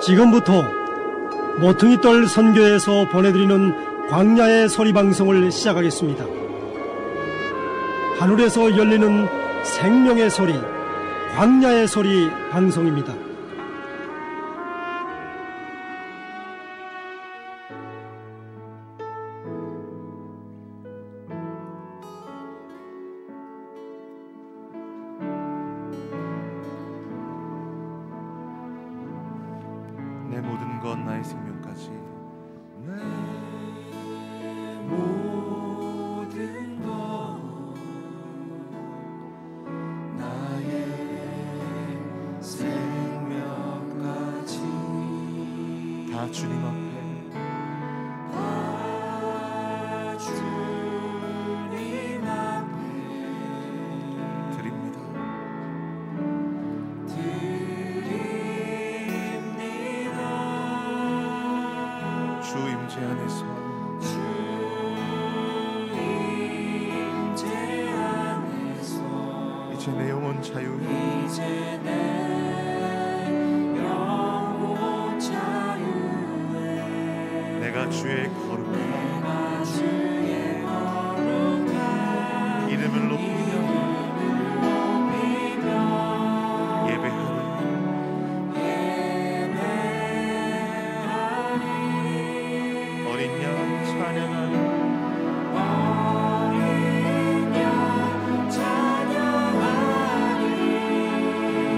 지금부터 모퉁이돌 선교에서 보내드리는 광야의 소리 방송을 시작하겠습니다. 하늘에서 열리는 생명의 소리, 광야의 소리 방송입니다. 내 모든 것 나의 생명까지 내 모든 것 나의 생명까지 다 주님 앞에 다 주님 앞에 드립니다. 주 임재 안에서 이제 내 영혼 자유해. 이제 내 영혼 자유해. 내가 주의 거룩한 내가 주의 거룩한 이름을 높이며 예배하리. 어린 양 찬양하리.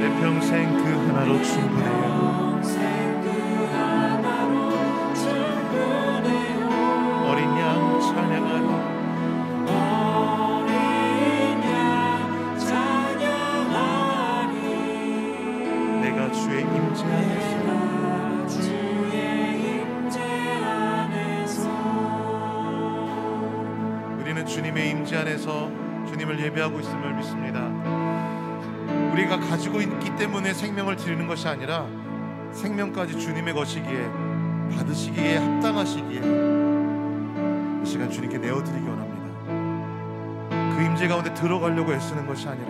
내 평생 그 하나로 충분해요. 어린 양 찬양하리. 내가 주의 임재 안에서 우리는 주님의 임재 안에서 주님을 예배하고 있음을 믿습니다. 우리가 가지고 있기 때문에 생명을 드리는 것이 아니라 생명까지 주님의 것이기에 받으시기에 합당하시기에 이 시간 주님께 내어드리기 원합니다. 그 임재 가운데 들어가려고 애쓰는 것이 아니라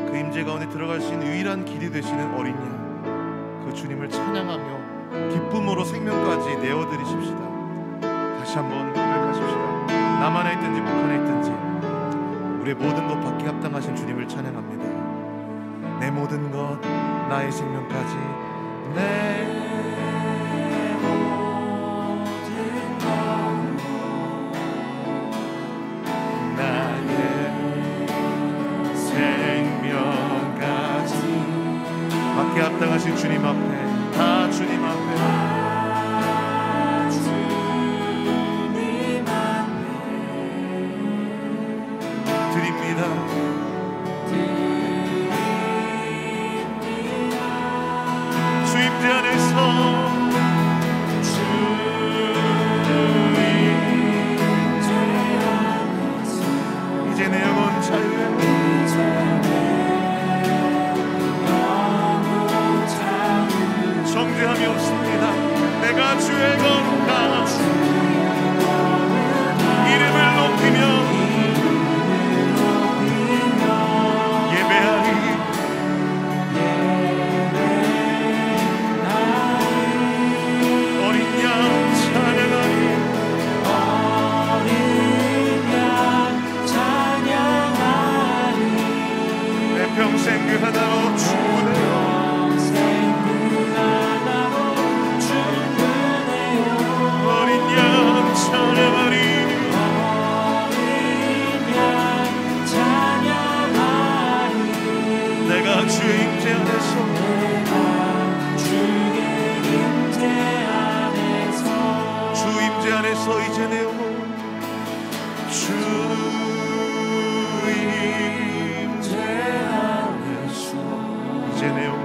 그 임재 가운데 들어갈 수 있는 유일한 길이 되시는 어린 양, 그 주님을 찬양하며 기쁨으로 생명까지 내어드리십시다. 다시 한번 고백하십시다. 남 안에 있든지 북 안에 있든지 우리의 모든 것 받기 합당하신 주님을 찬양합니다. 내 모든 것 나의 생명까지 내 모든 것 나의 생명까지 받기 합당하신 주님 앞에 다 주님 앞에 드립니다. 주 임재 안에서 이제 내 영혼 자유해. 정죄함이 없습니다. 내가 주의 거룩한 이름을 높이며 예배하리. 어린 양 찬양하리. 내 평생 그 하나로 충분해요. 어린 양 찬양하리. 내가 주의 임재 안에서 주 임재 안에서 이제 내 영혼 주 임재 안에서 이제 내 영혼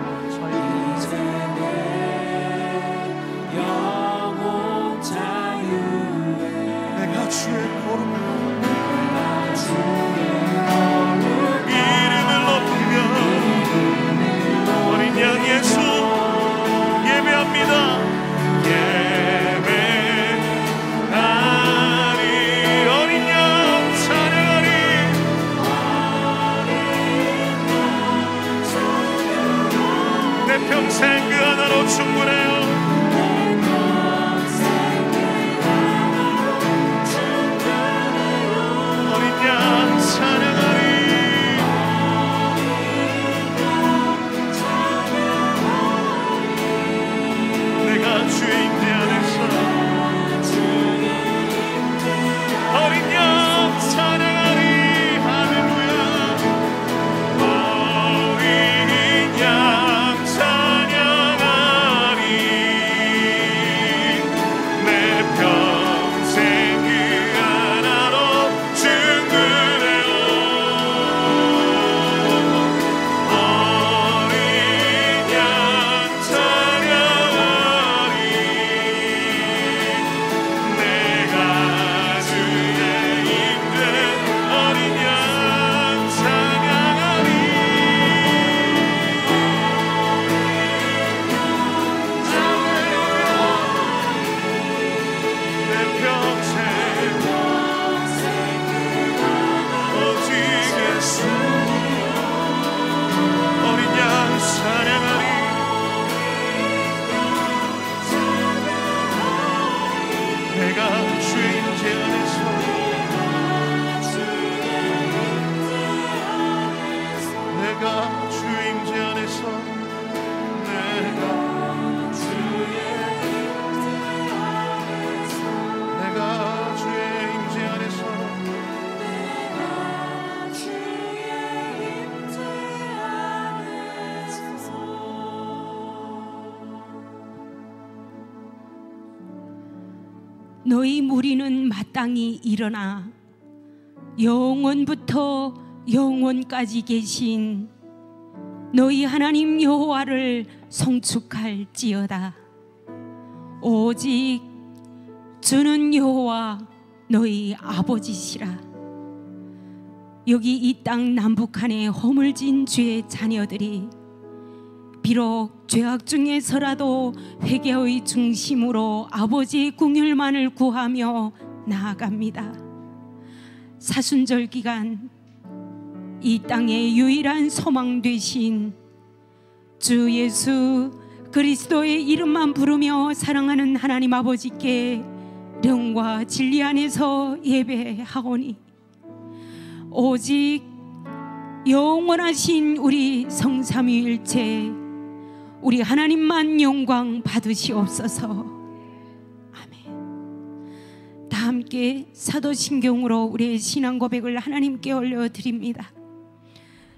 내가 주의 거룩한 이름을 높이며 어린 양 예수 예배합니다. 예배하리. 어린 양 찬양하리. 충분해요. 어린 양 찬양하리. 내가 주의 임재 안에서 어린 양 찬양하리. 할렐루야. 어린 양 찬양하리. 내 평생 그 하나로 충분해요. 어린 양 찬양하리. 내가 주의 임재 어린 양 찬양하리. 내 평생 오직 예수 어린 양 찬양하리. 내가 주의 임재 안에서 내가 주의 임재 안에서 내가 주의 임재 안에서 너희 무리는 마땅히 일어나 영원부터 영원까지 계신 너희 하나님 여호와를 송축할지어다. 오직 주는 여호와 너희 아버지시라. 여기 이 땅 남북한에 허물진 주의 자녀들이 비록 죄악 중에서라도 회개의 중심으로 아버지의 긍휼만을 구하며 나아갑니다. 사순절 기간 이 땅의 유일한 소망 되신 주 예수 그리스도의 이름만 부르며 사랑하는 하나님 아버지께 영과 진리 안에서 예배하오니 오직 영원하신 우리 성삼위일체 우리 하나님만 영광 받으시옵소서. 아멘. 다 함께 사도신경으로 우리의 신앙 고백을 하나님께 올려드립니다.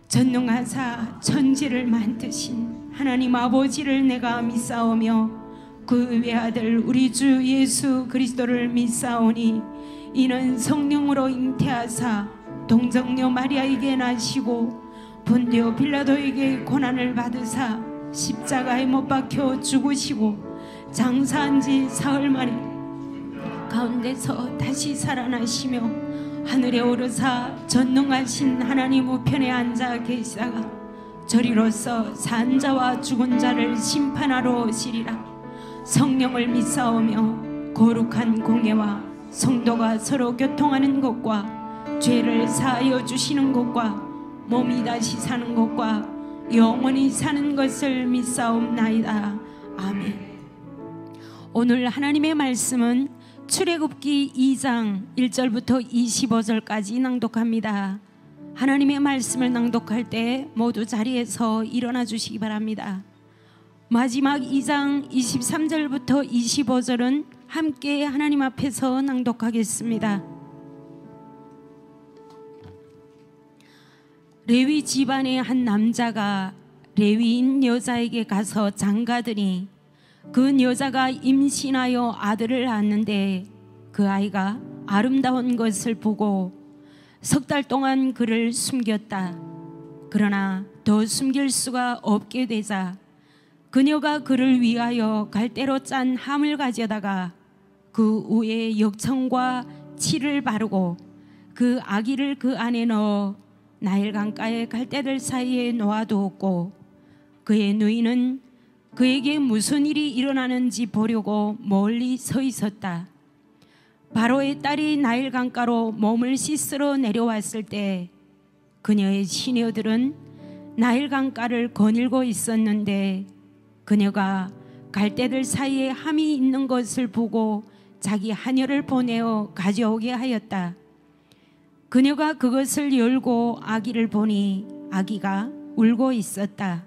전능하사 천지를 만드신 하나님 아버지를 내가 믿사오며 그 외아들 우리 주 예수 그리스도를 믿사오니 이는 성령으로 잉태하사 동정녀 마리아에게 나시고 본디오 빌라도에게 고난을 받으사 십자가에 못 박혀 죽으시고 장사한 지 사흘 만에 가운데서 다시 살아나시며 하늘에 오르사 전능하신 하나님 우편에 앉아 계시다가 저리로서 산 자와 죽은 자를 심판하러 오시리라. 성령을 믿사오며 거룩한 공예와 성도가 서로 교통하는 것과 죄를 사하여 주시는 것과 몸이 다시 사는 것과 영원히 사는 것을 믿사옵나이다. 아멘. 오늘 하나님의 말씀은 출애굽기 2장 1절부터 25절까지 낭독합니다. 하나님의 말씀을 낭독할 때 모두 자리에서 일어나 주시기 바랍니다. 마지막 2장 23절부터 25절은 함께 하나님 앞에서 낭독하겠습니다. 레위 집안의 한 남자가 레위인 여자에게 가서 장가드니 그 여자가 임신하여 아들을 낳았는데 그 아이가 아름다운 것을 보고 석 달 동안 그를 숨겼다. 그러나 더 숨길 수가 없게 되자 그녀가 그를 위하여 갈대로 짠 함을 가져다가 그 위에 역청과 칠을 바르고 그 아기를 그 안에 넣어 나일 강가의 갈대들 사이에 놓아두었고 그의 누이는 그에게 무슨 일이 일어나는지 보려고 멀리 서 있었다. 바로의 딸이 나일 강가로 몸을 씻으러 내려왔을 때 그녀의 시녀들은 나일 강가를 거닐고 있었는데 그녀가 갈대들 사이에 함이 있는 것을 보고 자기 하녀를 보내어 가져오게 하였다. 그녀가 그것을 열고 아기를 보니 아기가 울고 있었다.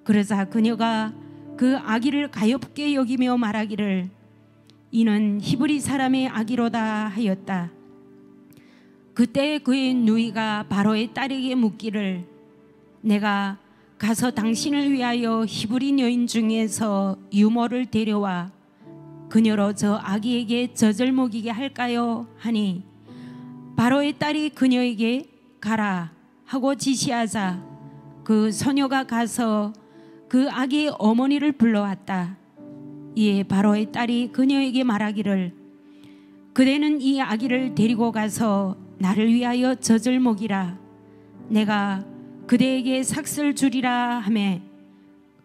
그러자 그녀가 그 아기를 가엾게 여기며 말하기를 이는 히브리 사람의 아기로다 하였다. 그때 그의 누이가 바로의 딸에게 묻기를 내가 가서 당신을 위하여 히브리 여인 중에서 유모를 데려와 그녀로 저 아기에게 젖을 먹이게 할까요? 하니 바로의 딸이 그녀에게 가라 하고 지시하자 그 소녀가 가서 그 아기의 어머니를 불러왔다. 이에 바로의 딸이 그녀에게 말하기를 그대는 이 아기를 데리고 가서 나를 위하여 젖을 먹이라. 내가 그대에게 삭슬 주리라 하매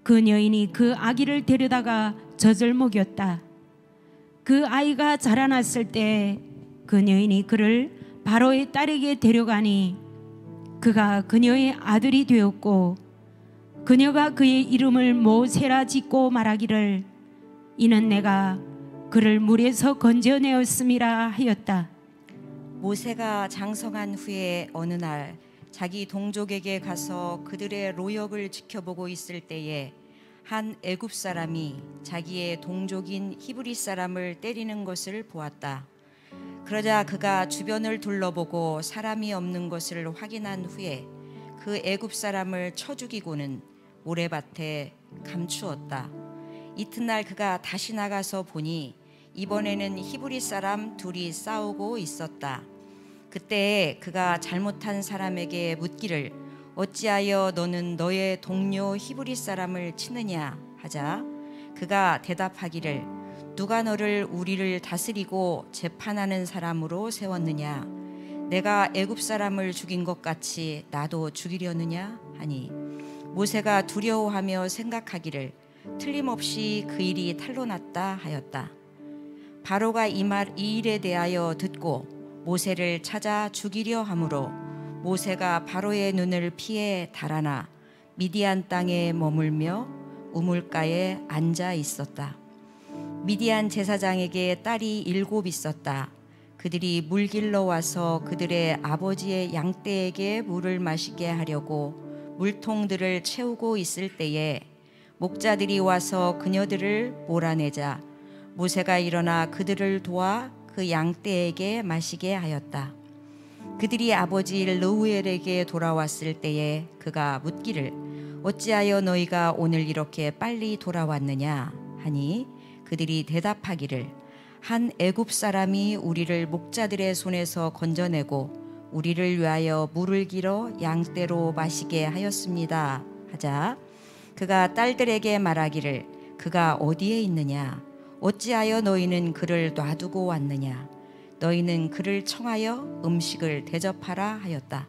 그 여인이 그 아기를 데려다가 젖을 먹였다. 그 아이가 자라났을 때 그 여인이 그를 바로의 딸에게 데려가니 그가 그녀의 아들이 되었고 그녀가 그의 이름을 모세라 짓고 말하기를 이는 내가 그를 물에서 건져내었음이라 하였다. 모세가 장성한 후에 어느 날 자기 동족에게 가서 그들의 로역을 지켜보고 있을 때에 한 애굽 사람이 자기의 동족인 히브리 사람을 때리는 것을 보았다. 그러자 그가 주변을 둘러보고 사람이 없는 것을 확인한 후에 그 애굽 사람을 쳐 죽이고는 모래밭에 감추었다. 이튿날 그가 다시 나가서 보니 이번에는 히브리 사람 둘이 싸우고 있었다. 그때 그가 잘못한 사람에게 묻기를 어찌하여 너는 너의 동료 히브리 사람을 치느냐 하자 그가 대답하기를 누가 너를 우리를 다스리고 재판하는 사람으로 세웠느냐 내가 애굽 사람을 죽인 것 같이 나도 죽이려느냐 하니 모세가 두려워하며 생각하기를 틀림없이 그 일이 탄로났다 하였다. 바로가 이 일에 대하여 듣고 모세를 찾아 죽이려 하므로 모세가 바로의 눈을 피해 달아나 미디안 땅에 머물며 우물가에 앉아 있었다. 미디안 제사장에게 딸이 7 있었다. 그들이 물 길러 와서 그들의 아버지의 양떼에게 물을 마시게 하려고 물통들을 채우고 있을 때에 목자들이 와서 그녀들을 몰아내자 모세가 일어나 그들을 도와 그 양떼에게 마시게 하였다. 그들이 아버지 르우엘에게 돌아왔을 때에 그가 묻기를 어찌하여 너희가 오늘 이렇게 빨리 돌아왔느냐 하니 그들이 대답하기를 한 애굽 사람이 우리를 목자들의 손에서 건져내고 우리를 위하여 물을 길어 양떼로 마시게 하였습니다 하자 그가 딸들에게 말하기를 그가 어디에 있느냐 어찌하여 너희는 그를 놔두고 왔느냐 너희는 그를 청하여 음식을 대접하라 하였다.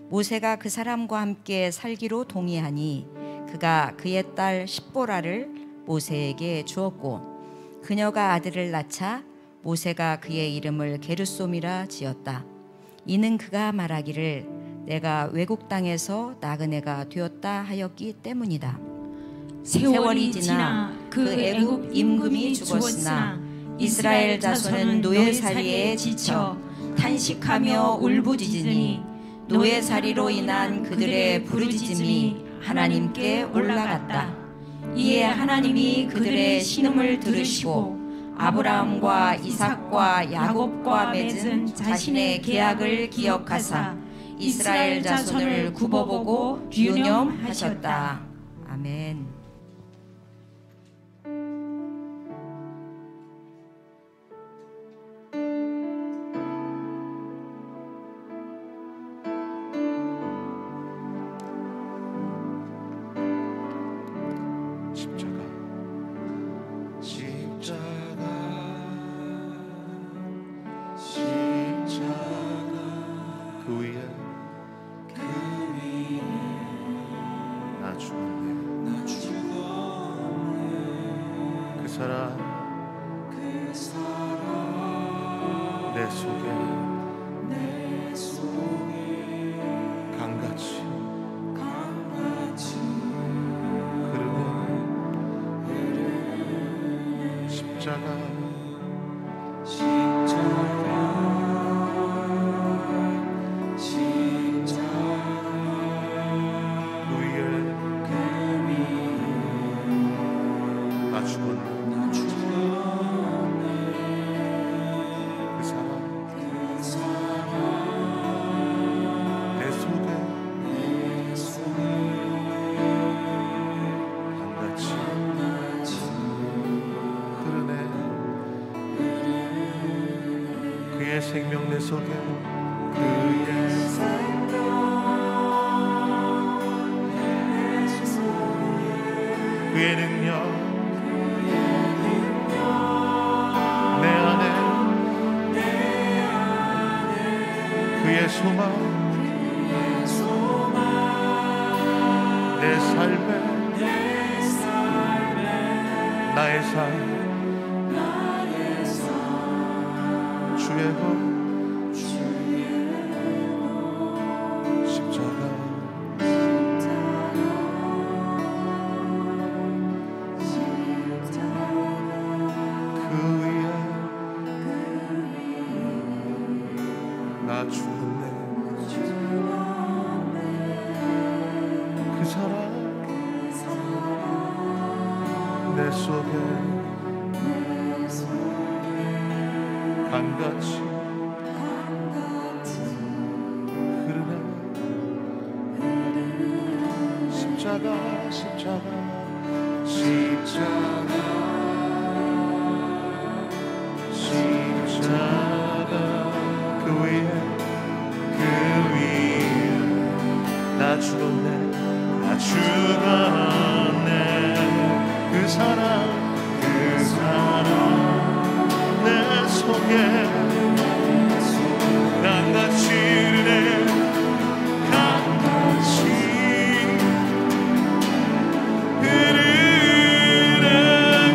모세가 그 사람과 함께 살기로 동의하니 그가 그의 딸 십보라를 모세에게 주었고 그녀가 아들을 낳자 모세가 그의 이름을 게르솜이라 지었다. 이는 그가 말하기를 내가 외국 땅에서 나그네가 되었다 하였기 때문이다. 세월이 지나 그 애굽 임금이 죽었으나 이스라엘 자손은 노예살이에 지쳐 탄식하며 울부짖으니 노예살이로 인한 그들의 부르짖음이 하나님께 올라갔다. 이에 하나님이 그들의 신음을 들으시고 아브라함과 이삭과 야곱과 맺은 자신의 계약을 기억하사 이스라엘 자손을 굽어보고 유념하셨다. 아멘. 그 위에 나 죽었네. 생명 내 속에 그의 생명 내 속에 그의 능력 내 안에 그의 소망 내 삶에 나의 삶 주의 것 십자가 그 위에 나 죽었네 그 사랑 내 속에 강같이 흐르네 십자가 십자가 십자가 십자가 그 위에 나 죽었네 나 죽었네 그 사랑 내 속에 강같이 흐르네 강같이 흐르네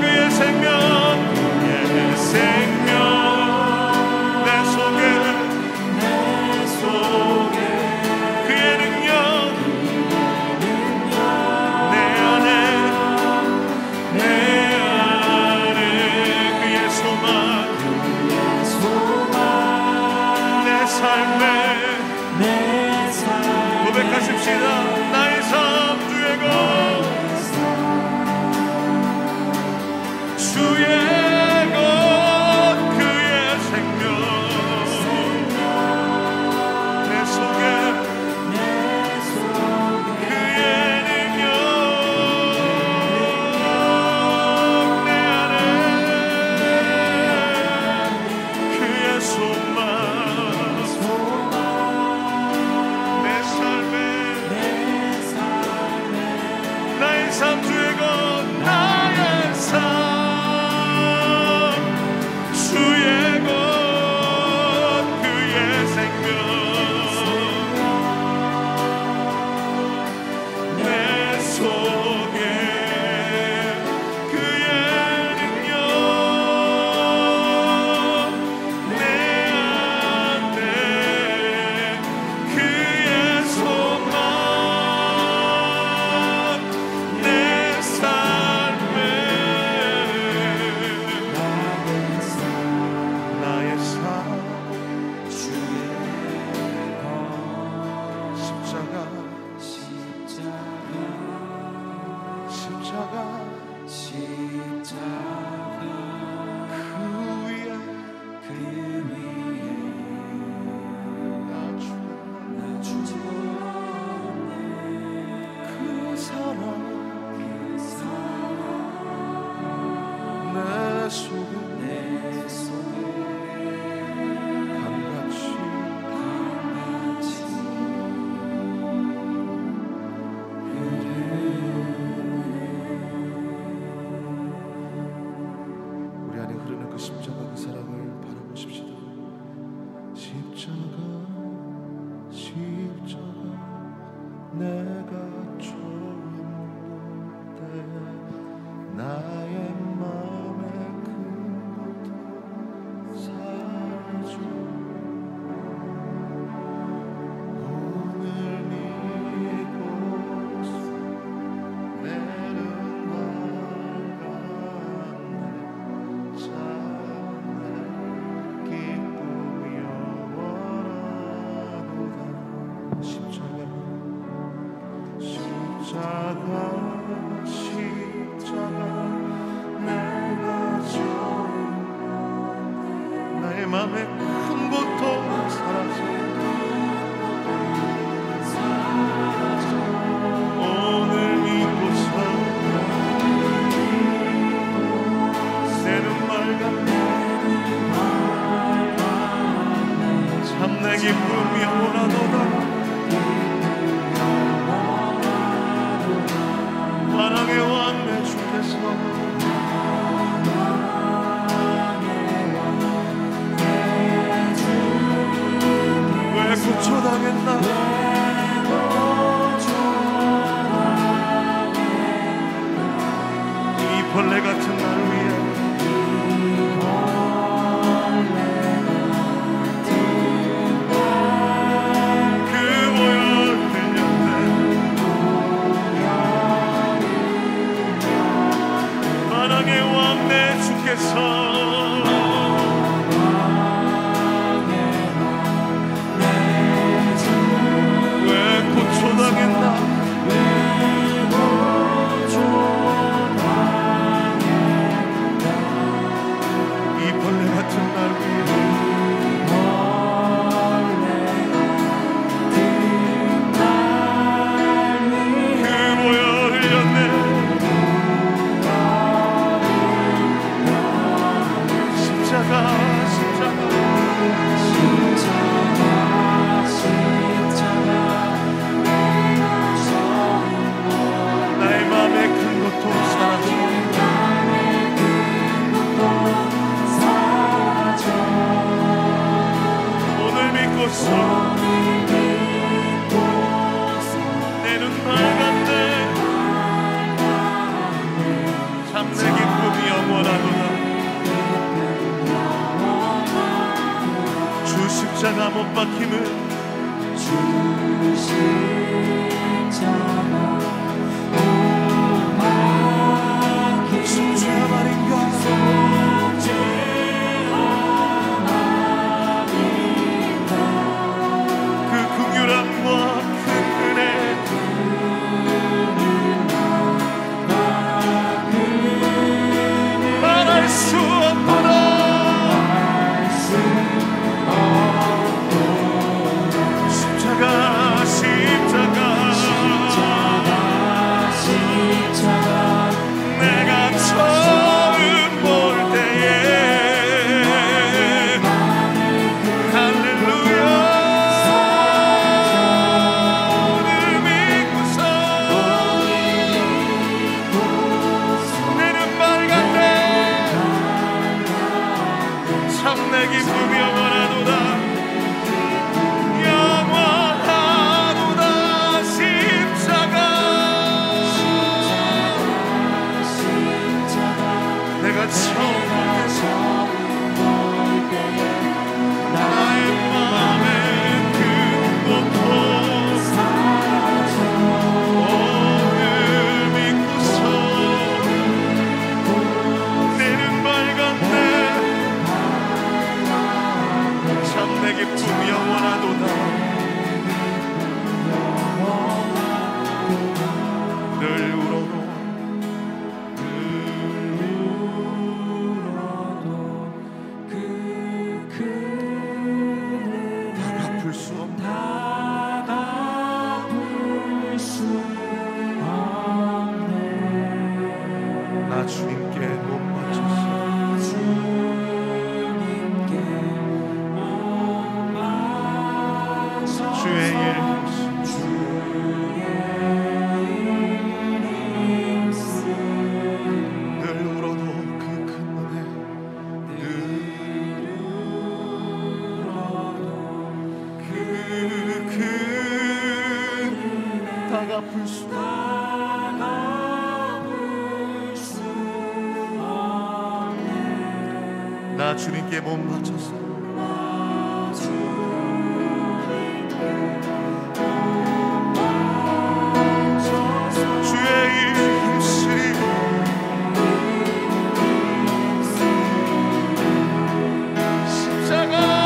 그의 생명 내 속에 그의 능력 내 안에 그의 소망 내 삶에 고백하십시다 나의 삶 주의 것 주의 것 그의 생명 내 속에 그의 능력 내 안에 그의 소망 내 삶에 나의 삶 주의 것 나의 삶 주의 것 그의 생명 내 속에 그의 능력 내 안에 그의 소망 내 삶에 나의 삶 십자가 그 위에 나 죽었네 그 사랑 내 속에 강같이 우리 안에 흐르는 그 십자가 그 사랑을 바라보십시다 십자가 내가 좋은데 나의 마음에 큰 것도 사라져 오늘 이곳 내는 나가네 자네 기쁨이 영원하도다 십자가 내가 좋은 나의 맘에 큰 고통 사라져 오늘 이곳서 내 눈 맑아 나 주님께 몸 바쳤어. 사랑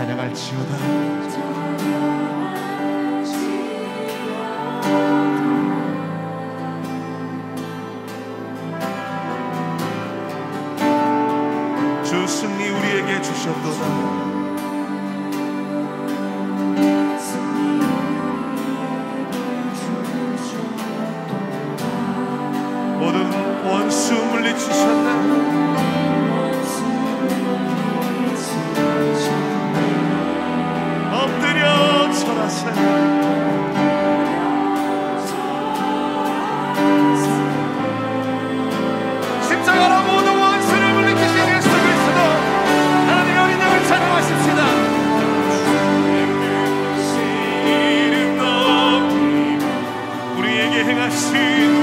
찬양할지어다. 주 승리 우리에게 주셨도다. 모든 원수 물리치셨네. 엎드려 절하세. 십자가로 모든 원수를 물리치신 예수 그리스도 하나님의 어린 양을 찬양하십시다. 이름 높이고 우리에게 행하신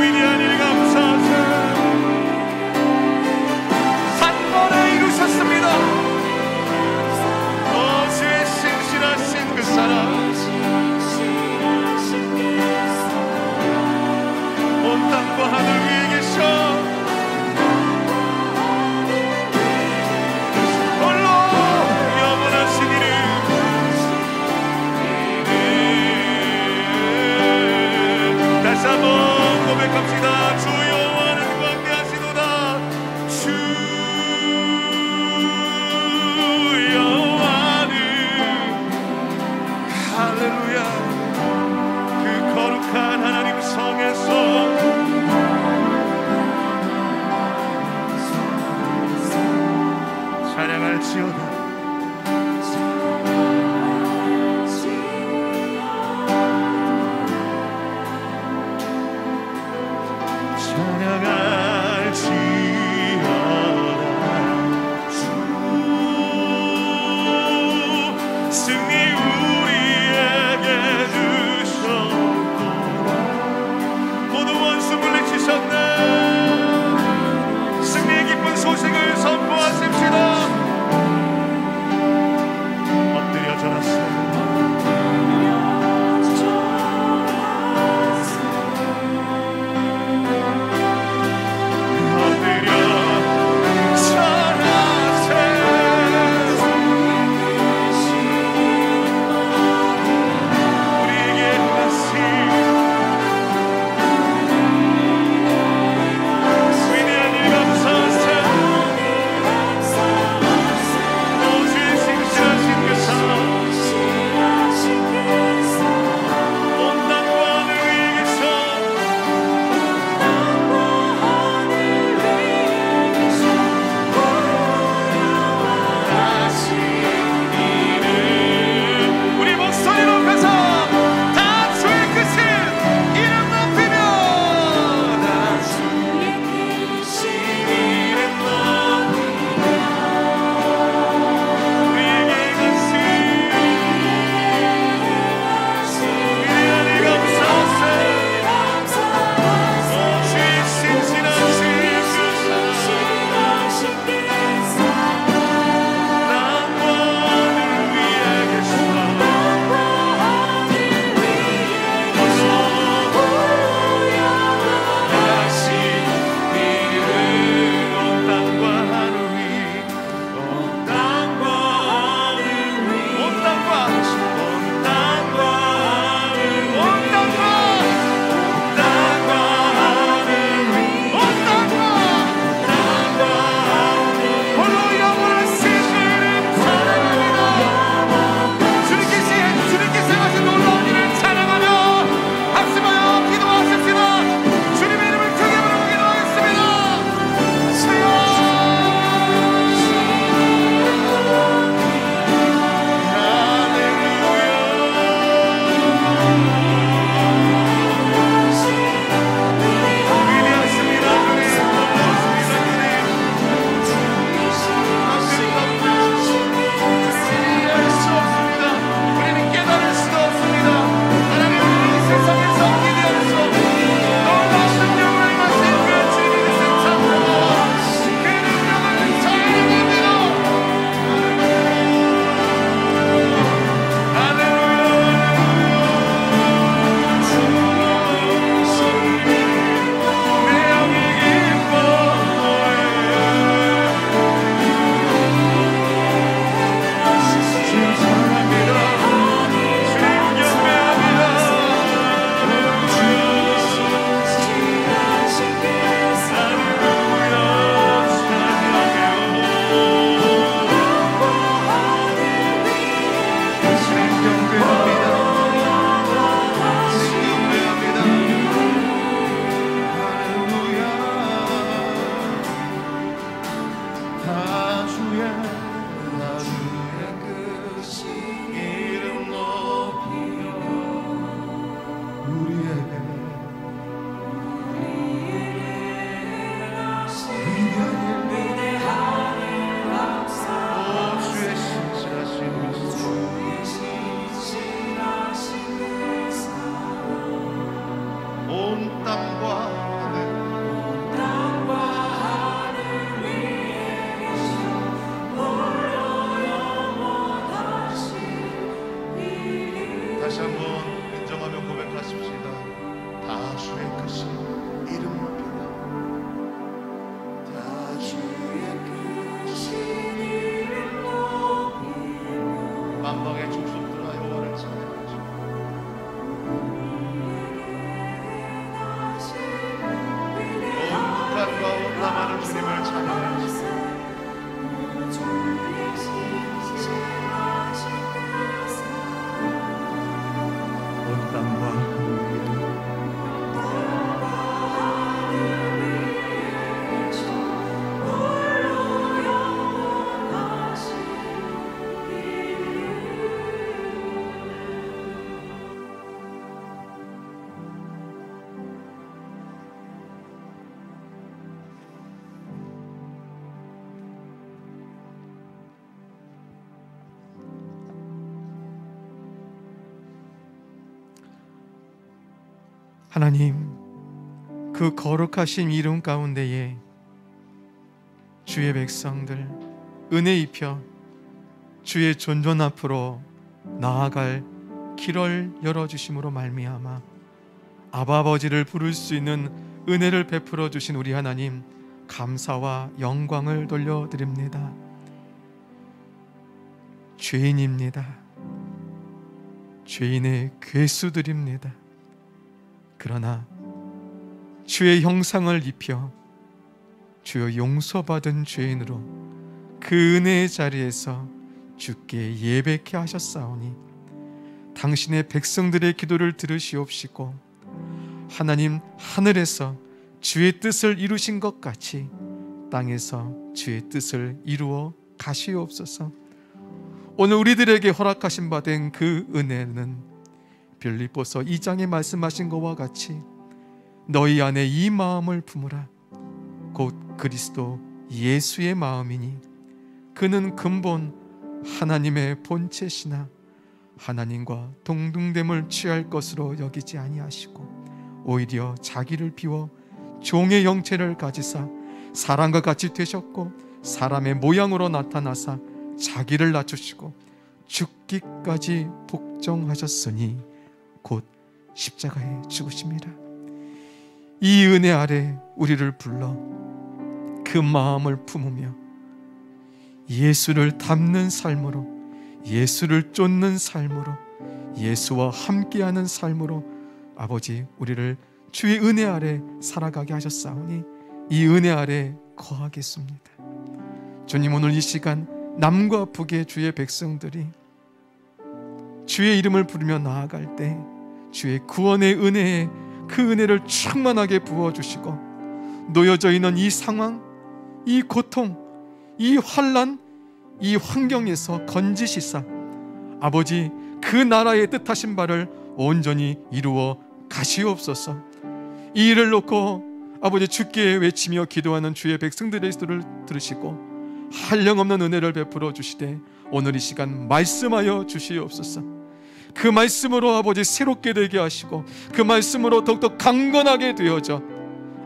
위대한 일 감사하세. 산번에 이루셨습니다. 주의 신실하신 그 사랑 온 땅과 하늘 위에 계셔 홀로 영원하신 이름 다시 한번 고백합시다. 주 여호와는 광대하시도다. 주 여호와는 할렐루야. 그 거룩한 하나님 성에서 찬양할지어다. 찬양할지어다. 주 승리 우리에게 주셨도다. 모든 원수 물리치셨네. 승리의 기쁜 소식을 선포하십시다. 엎드려 절하세. 다시 한번 인정하며 고백하십시다. 다 주의 크신 이름 높이라. 다 주의 크신 이름 높이며 만방의 족속들아 여호와를 찬양하시고 온 북한과 온 남한은 주님을 찬양하시고 온 땅과 하나님, 그 거룩하신 이름 가운데에 주의 백성들 은혜 입혀 주의 존전 앞으로 나아갈 길을 열어주심으로 말미암아 아바 아버지를 부를 수 있는 은혜를 베풀어 주신 우리 하나님, 감사와 영광을 돌려드립니다. 죄인입니다. 죄인의 괴수들입니다. 그러나 주의 형상을 입혀 주여 용서받은 죄인으로 그 은혜의 자리에서 주께 예배케 하셨사오니 당신의 백성들의 기도를 들으시옵시고 하나님, 하늘에서 주의 뜻을 이루신 것 같이 땅에서 주의 뜻을 이루어 가시옵소서. 오늘 우리들에게 허락하신 바 된 그 은혜는 빌립보서 2장에 말씀하신 것과 같이 너희 안에 이 마음을 품으라. 곧 그리스도 예수의 마음이니 그는 근본 하나님의 본체시나 하나님과 동등됨을 취할 것으로 여기지 아니하시고 오히려 자기를 비워 종의 형체를 가지사 사람과 같이 되셨고 사람의 모양으로 나타나사 자기를 낮추시고 죽기까지 복종하셨으니 곧 십자가에 죽으심이라. 이 은혜 아래 우리를 불러 그 마음을 품으며 예수를 닮는 삶으로, 예수를 쫓는 삶으로, 예수와 함께하는 삶으로 아버지, 우리를 주의 은혜 아래 살아가게 하셨사오니 이 은혜 아래 거하겠습니다. 주님, 오늘 이 시간 남과 북의 주의 백성들이 주의 이름을 부르며 나아갈 때 주의 구원의 은혜에 그 은혜를 충만하게 부어주시고 놓여져 있는 이 상황, 이 고통, 이 환난, 이 환경에서 건지시사 아버지, 그 나라의 뜻하신 바를 온전히 이루어 가시옵소서. 이 일을 놓고 아버지, 주께 외치며 기도하는 주의 백성들의 기도를 들으시고 한량없는 은혜를 베풀어 주시되 오늘 이 시간 말씀하여 주시옵소서. 그 말씀으로 아버지 새롭게 되게 하시고 그 말씀으로 더욱더 강건하게 되어져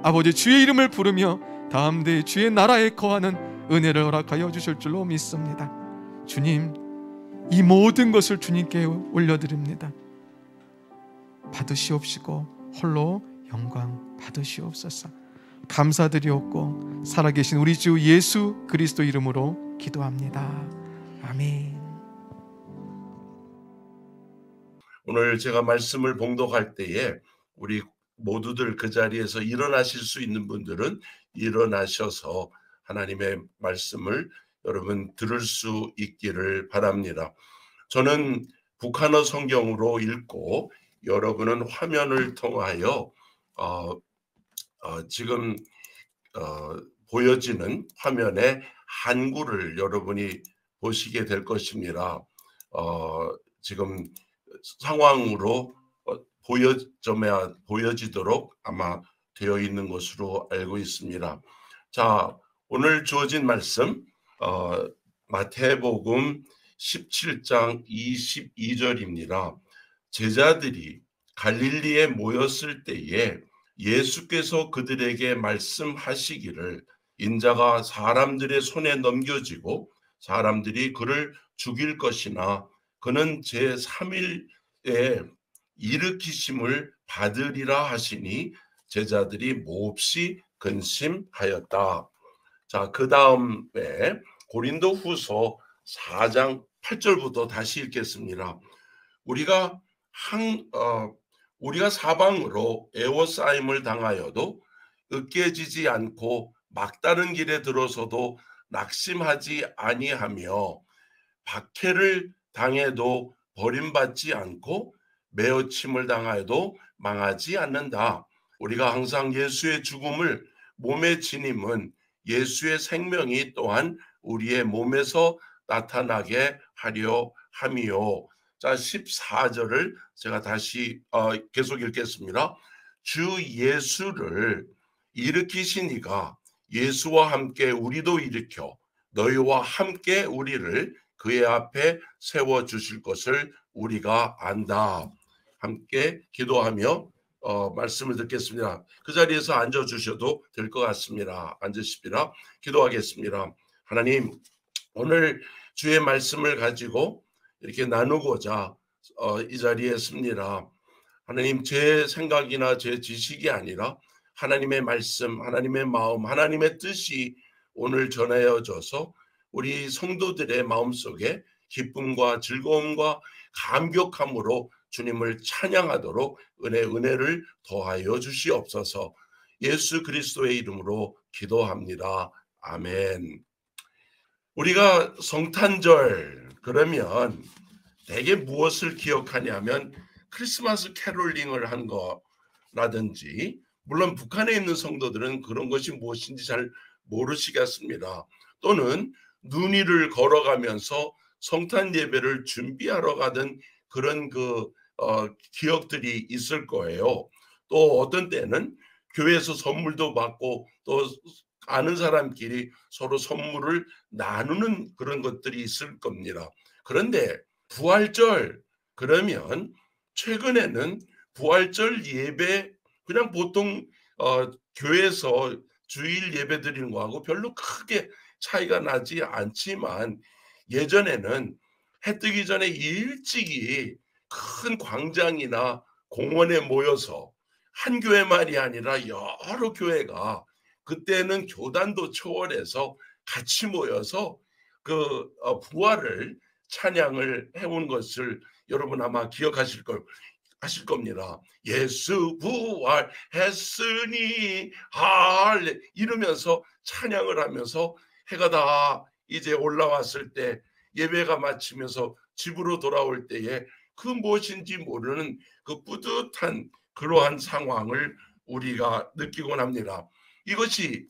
아버지 주의 이름을 부르며 다음 대에 주의 나라에 거하는 은혜를 허락하여 주실 줄로 믿습니다. 주님, 이 모든 것을 주님께 올려드립니다. 받으시옵시고 홀로 영광 받으시옵소서. 감사드리옵고 살아계신 우리 주 예수 그리스도 이름으로 기도합니다. 아멘. 오늘 제가 말씀을 봉독할 때에 우리 모두들 그 자리에서 일어나실 수 있는 분들은 일어나셔서 하나님의 말씀을 여러분 들을 수 있기를 바랍니다. 저는 북한어 성경으로 읽고 여러분은 화면을 통하여 지금 보여지는 화면에 한글을 여러분이 보시게 될 것입니다. 지금 상황으로 보여지도록 아마 되어 있는 것으로 알고 있습니다. 자, 오늘 주어진 말씀 마태복음 17장 22절입니다. 제자들이 갈릴리에 모였을 때에 예수께서 그들에게 말씀하시기를 인자가 사람들의 손에 넘겨지고 사람들이 그를 죽일 것이나 그는 제3일 일으키심을 받으리라 하시니 제자들이 몹시 근심하였다. 자, 그 다음에 고린도후서 4장 8절부터 다시 읽겠습니다. 우리가 사방으로 애워싸임을 당하여도 으깨지지 않고 막다른 길에 들어서도 낙심하지 아니하며 박해를 당해도 버림받지 않고 매어침을 당하여도 망하지 않는다. 우리가 항상 예수의 죽음을 몸에 지님은 예수의 생명이 또한 우리의 몸에서 나타나게 하려 함이요. 자, 14절을 제가 다시 계속 읽겠습니다. 주 예수를 일으키신 이가 예수와 함께 우리도 일으켜 너희와 함께 우리를 그의 앞에 세워주실 것을 우리가 안다. 함께 기도하며 말씀을 듣겠습니다. 그 자리에서 앉아주셔도 될 것 같습니다. 앉으십시다. 기도하겠습니다. 하나님, 오늘 주의 말씀을 가지고 이렇게 나누고자 이 자리에 섭니다. 하나님, 제 생각이나 제 지식이 아니라 하나님의 말씀, 하나님의 마음, 하나님의 뜻이 오늘 전해져서 우리 성도들의 마음속에 기쁨과 즐거움과 감격함으로 주님을 찬양하도록 은혜를 더하여 주시옵소서. 예수 그리스도의 이름으로 기도합니다. 아멘. 우리가 성탄절 그러면 대개 무엇을 기억하냐면 크리스마스 캐롤링을 한 거라든지, 물론 북한에 있는 성도들은 그런 것이 무엇인지 잘 모르시겠습니다. 또는 눈 위를 걸어가면서 성탄 예배를 준비하러 가던 그런 기억들이 있을 거예요. 또 어떤 때는 교회에서 선물도 받고 또 아는 사람끼리 서로 선물을 나누는 그런 것들이 있을 겁니다. 그런데 부활절 그러면 최근에는 부활절 예배 그냥 보통 교회에서 주일 예배 드리는 거하고 별로 크게 차이가 나지 않지만, 예전에는 해 뜨기 전에 일찍이 큰 광장이나 공원에 모여서 한 교회만이 아니라 여러 교회가, 그때는 교단도 초월해서 같이 모여서 부활을 찬양을 해온 것을 여러분 아마 기억하실 겁니다. 예수 부활했으니 할래 이러면서 찬양을 하면서 해가 다 이제 올라왔을 때 예배가 마치면서 집으로 돌아올 때에 그 무엇인지 모르는 그 뿌듯한 그러한 상황을 우리가 느끼곤 합니다. 이것이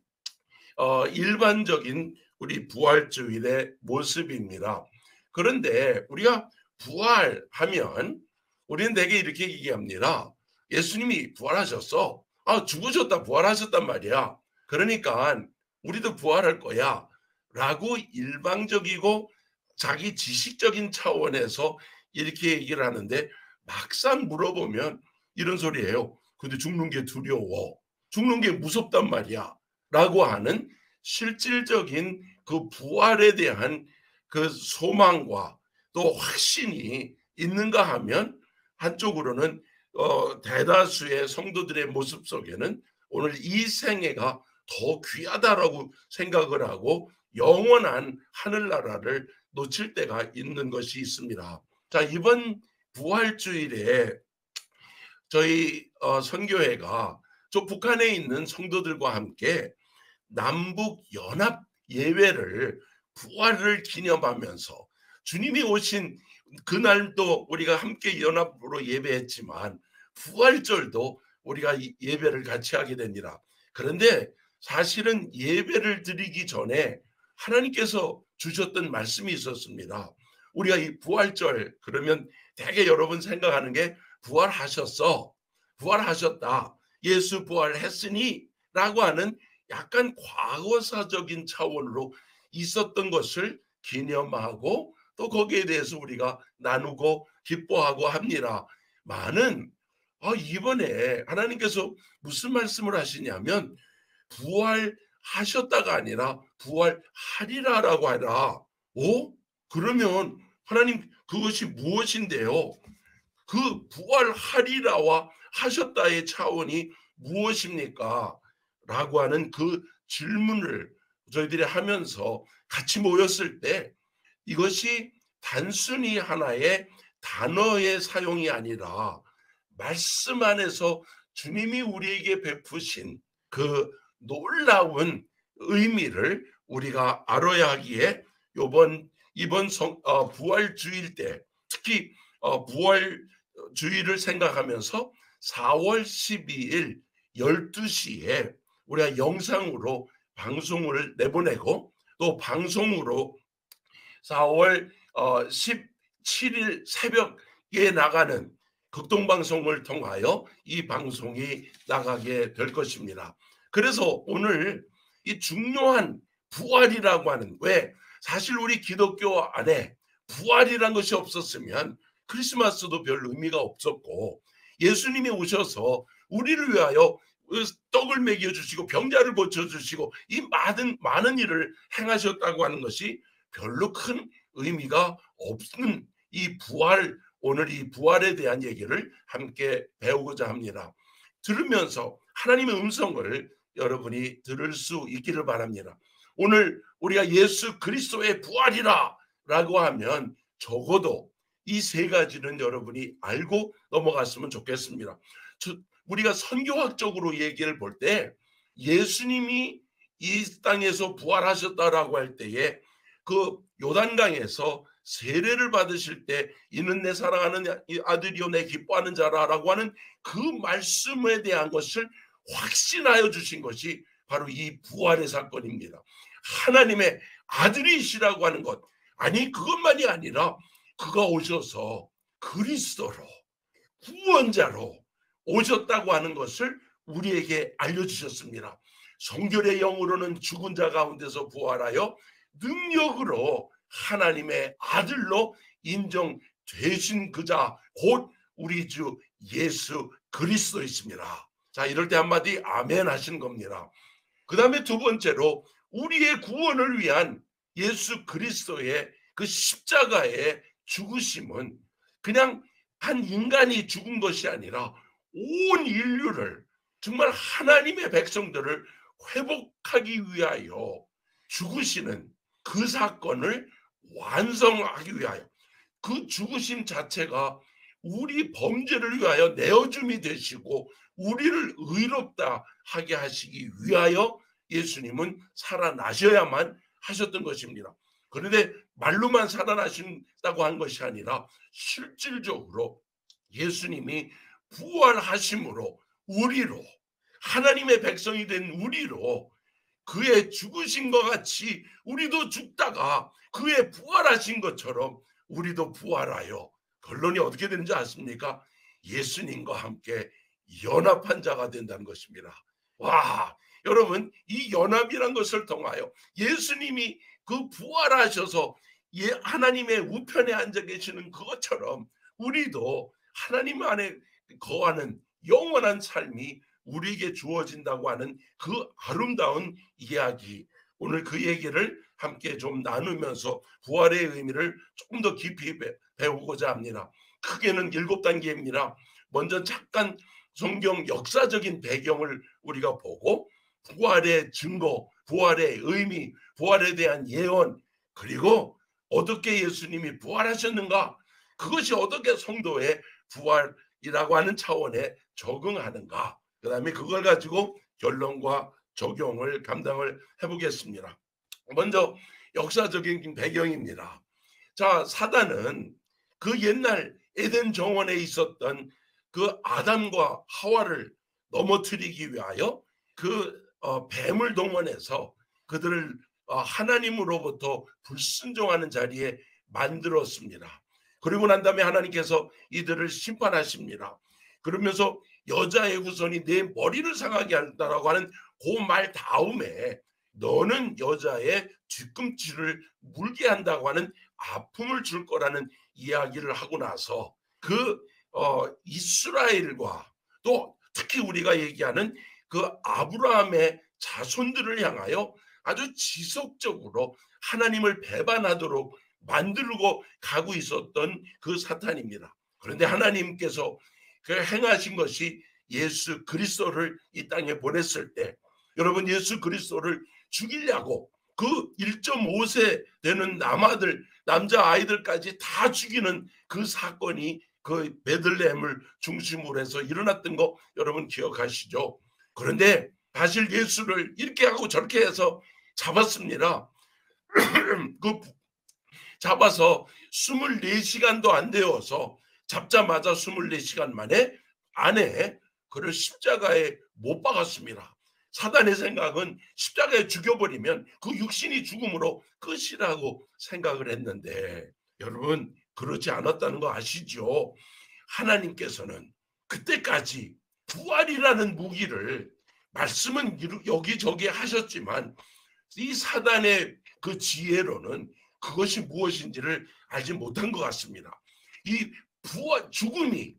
일반적인 우리 부활주일의 모습입니다. 그런데 우리가 부활하면 우리는 대개 이렇게 얘기합니다. 예수님이 부활하셨어. 죽으셨다 부활하셨단 말이야. 그러니까 우리도 부활할 거야 라고 일방적이고 자기 지식적인 차원에서 이렇게 얘기를 하는데, 막상 물어보면 이런 소리예요. 근데 죽는 게 두려워, 죽는 게 무섭단 말이야 라고 하는 실질적인 그 부활에 대한 그 소망과 또 확신이 있는가 하면, 한쪽으로는 대다수의 성도들의 모습 속에는 오늘 이 생애가 더 귀하다라고 생각을 하고 영원한 하늘나라를 놓칠 때가 있는 것이 있습니다. 자, 이번 부활주일에 저희 선교회가 저 북한에 있는 성도들과 함께 남북 연합 예배를 부활을 기념하면서, 주님이 오신 그날도 우리가 함께 연합으로 예배했지만 부활절도 우리가 예배를 같이 하게 됩니다. 그런데 사실은 예배를 드리기 전에 하나님께서 주셨던 말씀이 있었습니다. 우리가 이 부활절 그러면 대개 여러분 생각하는 게 부활하셨어, 부활하셨다, 예수 부활했으니 라고 하는 약간 과거사적인 차원으로 있었던 것을 기념하고 또 거기에 대해서 우리가 나누고 기뻐하고 합니다. 많은 이번에 하나님께서 무슨 말씀을 하시냐면 부활하셨다가 아니라 부활하리라라고 하라. 그러면 하나님 그것이 무엇인데요? 그 부활하리라와 하셨다의 차원이 무엇입니까? 라고 하는 그 질문을 저희들이 하면서 같이 모였을 때 이것이 단순히 하나의 단어의 사용이 아니라 말씀 안에서 주님이 우리에게 베푸신 그 놀라운 의미를 우리가 알아야 하기에 이번 부활주일 때 특히 부활주일을 생각하면서 4월 12일 12시에 우리가 영상으로 방송을 내보내고 또 방송으로 4월 17일 새벽에 나가는 극동방송을 통하여 이 방송이 나가게 될 것입니다. 그래서 오늘 이 중요한 부활이라고 하는, 왜 사실 우리 기독교 안에 부활이란 것이 없었으면 크리스마스도 별 의미가 없었고 예수님이 오셔서 우리를 위하여 떡을 먹여주시고 병자를 고쳐주시고 이 많은 일을 행하셨다고 하는 것이 별로 큰 의미가 없는 이 부활, 오늘 이 부활에 대한 얘기를 함께 배우고자 합니다. 들으면서 하나님의 음성을 여러분이 들을 수 있기를 바랍니다. 오늘 우리가 예수 그리스도의 부활이라 라고 하면 적어도 이 세 가지는 여러분이 알고 넘어갔으면 좋겠습니다. 우리가 선교학적으로 얘기를 볼 때 예수님이 이 땅에서 부활하셨다라고 할 때에 그 요단강에서 세례를 받으실 때 이는 내 사랑하는 아들이요 내 기뻐하는 자라라고 하는 그 말씀에 대한 것을 확신하여 주신 것이 바로 이 부활의 사건입니다. 하나님의 아들이시라고 하는 것, 아니 그것만이 아니라 그가 오셔서 그리스도로 구원자로 오셨다고 하는 것을 우리에게 알려주셨습니다. 성결의 영으로는 죽은 자 가운데서 부활하여 능력으로 하나님의 아들로 인정되신 그자 곧 우리 주 예수 그리스도이십니다. 자, 이럴 때 한마디 아멘 하시는 겁니다. 그 다음에 두 번째로 우리의 구원을 위한 예수 그리스도의 그 십자가의 죽으심은 그냥 한 인간이 죽은 것이 아니라 온 인류를, 정말 하나님의 백성들을 회복하기 위하여 죽으시는 그 사건을 완성하기 위하여, 그 죽으심 자체가 우리 범죄를 위하여 내어줌이 되시고 우리를 의롭다 하게 하시기 위하여 예수님은 살아나셔야만 하셨던 것입니다. 그런데 말로만 살아나신다고 한 것이 아니라 실질적으로 예수님이 부활하심으로 우리로, 하나님의 백성이 된 우리로 그의 죽으신 것 같이 우리도 죽다가 그의 부활하신 것처럼 우리도 부활하여 결론이 어떻게 되는지 아십니까? 예수님과 함께 연합한 자가 된다는 것입니다. 와, 여러분, 이 연합이란 것을 통하여 예수님이 그 부활하셔서 하나님의 우편에 앉아 계시는 그것처럼 우리도 하나님 안에 거하는 영원한 삶이 우리에게 주어진다고 하는 그 아름다운 이야기, 오늘 그 얘기를 함께 좀 나누면서 부활의 의미를 조금 더 깊이 배우고자 합니다. 크게는 7단계입니다. 먼저 잠깐 성경 역사적인 배경을 우리가 보고 부활의 증거, 부활의 의미, 부활에 대한 예언, 그리고 어떻게 예수님이 부활하셨는가, 그것이 어떻게 성도의 부활이라고 하는 차원에 적응하는가, 그 다음에 그걸 가지고 결론과 적용을 감당을 해보겠습니다. 먼저 역사적인 배경입니다. 자, 사단은 그 옛날 에덴 정원에 있었던 그 아담과 하와를 넘어뜨리기 위하여 그 뱀을 동원해서 그들을 하나님으로부터 불순종하는 자리에 만들었습니다. 그리고 난 다음에 하나님께서 이들을 심판하십니다. 그러면서 여자의 후손이 내 머리를 상하게 한다라고 하는 그 말 다음에 너는 여자의 뒤꿈치를 물게 한다고 하는 아픔을 줄 거라는 이야기를 하고 나서 그 이스라엘과 또 특히 우리가 얘기하는 그 아브라함의 자손들을 향하여 아주 지속적으로 하나님을 배반하도록 만들고 가고 있었던 그 사탄입니다. 그런데 하나님께서 그 행하신 것이 예수 그리스도를 이 땅에 보냈을 때, 여러분 예수 그리스도를 죽이려고 그 1.5세 되는 남자 아이들까지 다 죽이는 그 사건이 그 베들레헴을 중심으로 해서 일어났던 거 여러분 기억하시죠? 그런데 사실 예수를 이렇게 하고 저렇게 해서 잡았습니다. 그 잡아서 24시간도 안 되어서 잡자마자 24시간 만에 안에 그를 십자가에 못 박았습니다. 사단의 생각은 십자가에 죽여버리면 그 육신이 죽음으로 끝이라고 생각을 했는데, 여러분 그렇지 않았다는 거 아시죠? 하나님께서는 그때까지 부활이라는 무기를, 말씀은 여기저기 하셨지만 이 사단의 그 지혜로는 그것이 무엇인지를 알지 못한 것 같습니다. 이 부활, 죽음이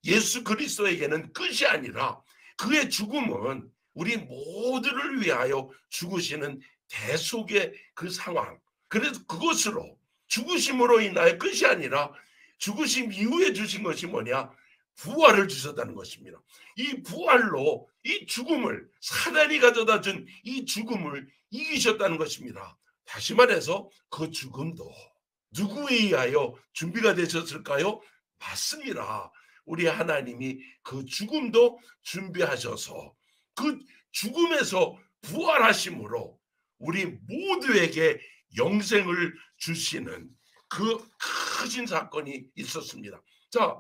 예수 그리스도에게는 끝이 아니라 그의 죽음은 우리 모두를 위하여 죽으시는 대속의 그 상황, 그래서 그것으로 죽으심으로 인하여 끝이 아니라 죽으심 이후에 주신 것이 뭐냐? 부활을 주셨다는 것입니다. 이 부활로 이 죽음을, 사단이 가져다 준 이 죽음을 이기셨다는 것입니다. 다시 말해서 그 죽음도 누구에 의하여 준비가 되셨을까요? 맞습니다. 우리 하나님이 그 죽음도 준비하셔서 그 죽음에서 부활하심으로 우리 모두에게 영생을 주시는 그 크신 사건이 있었습니다. 자,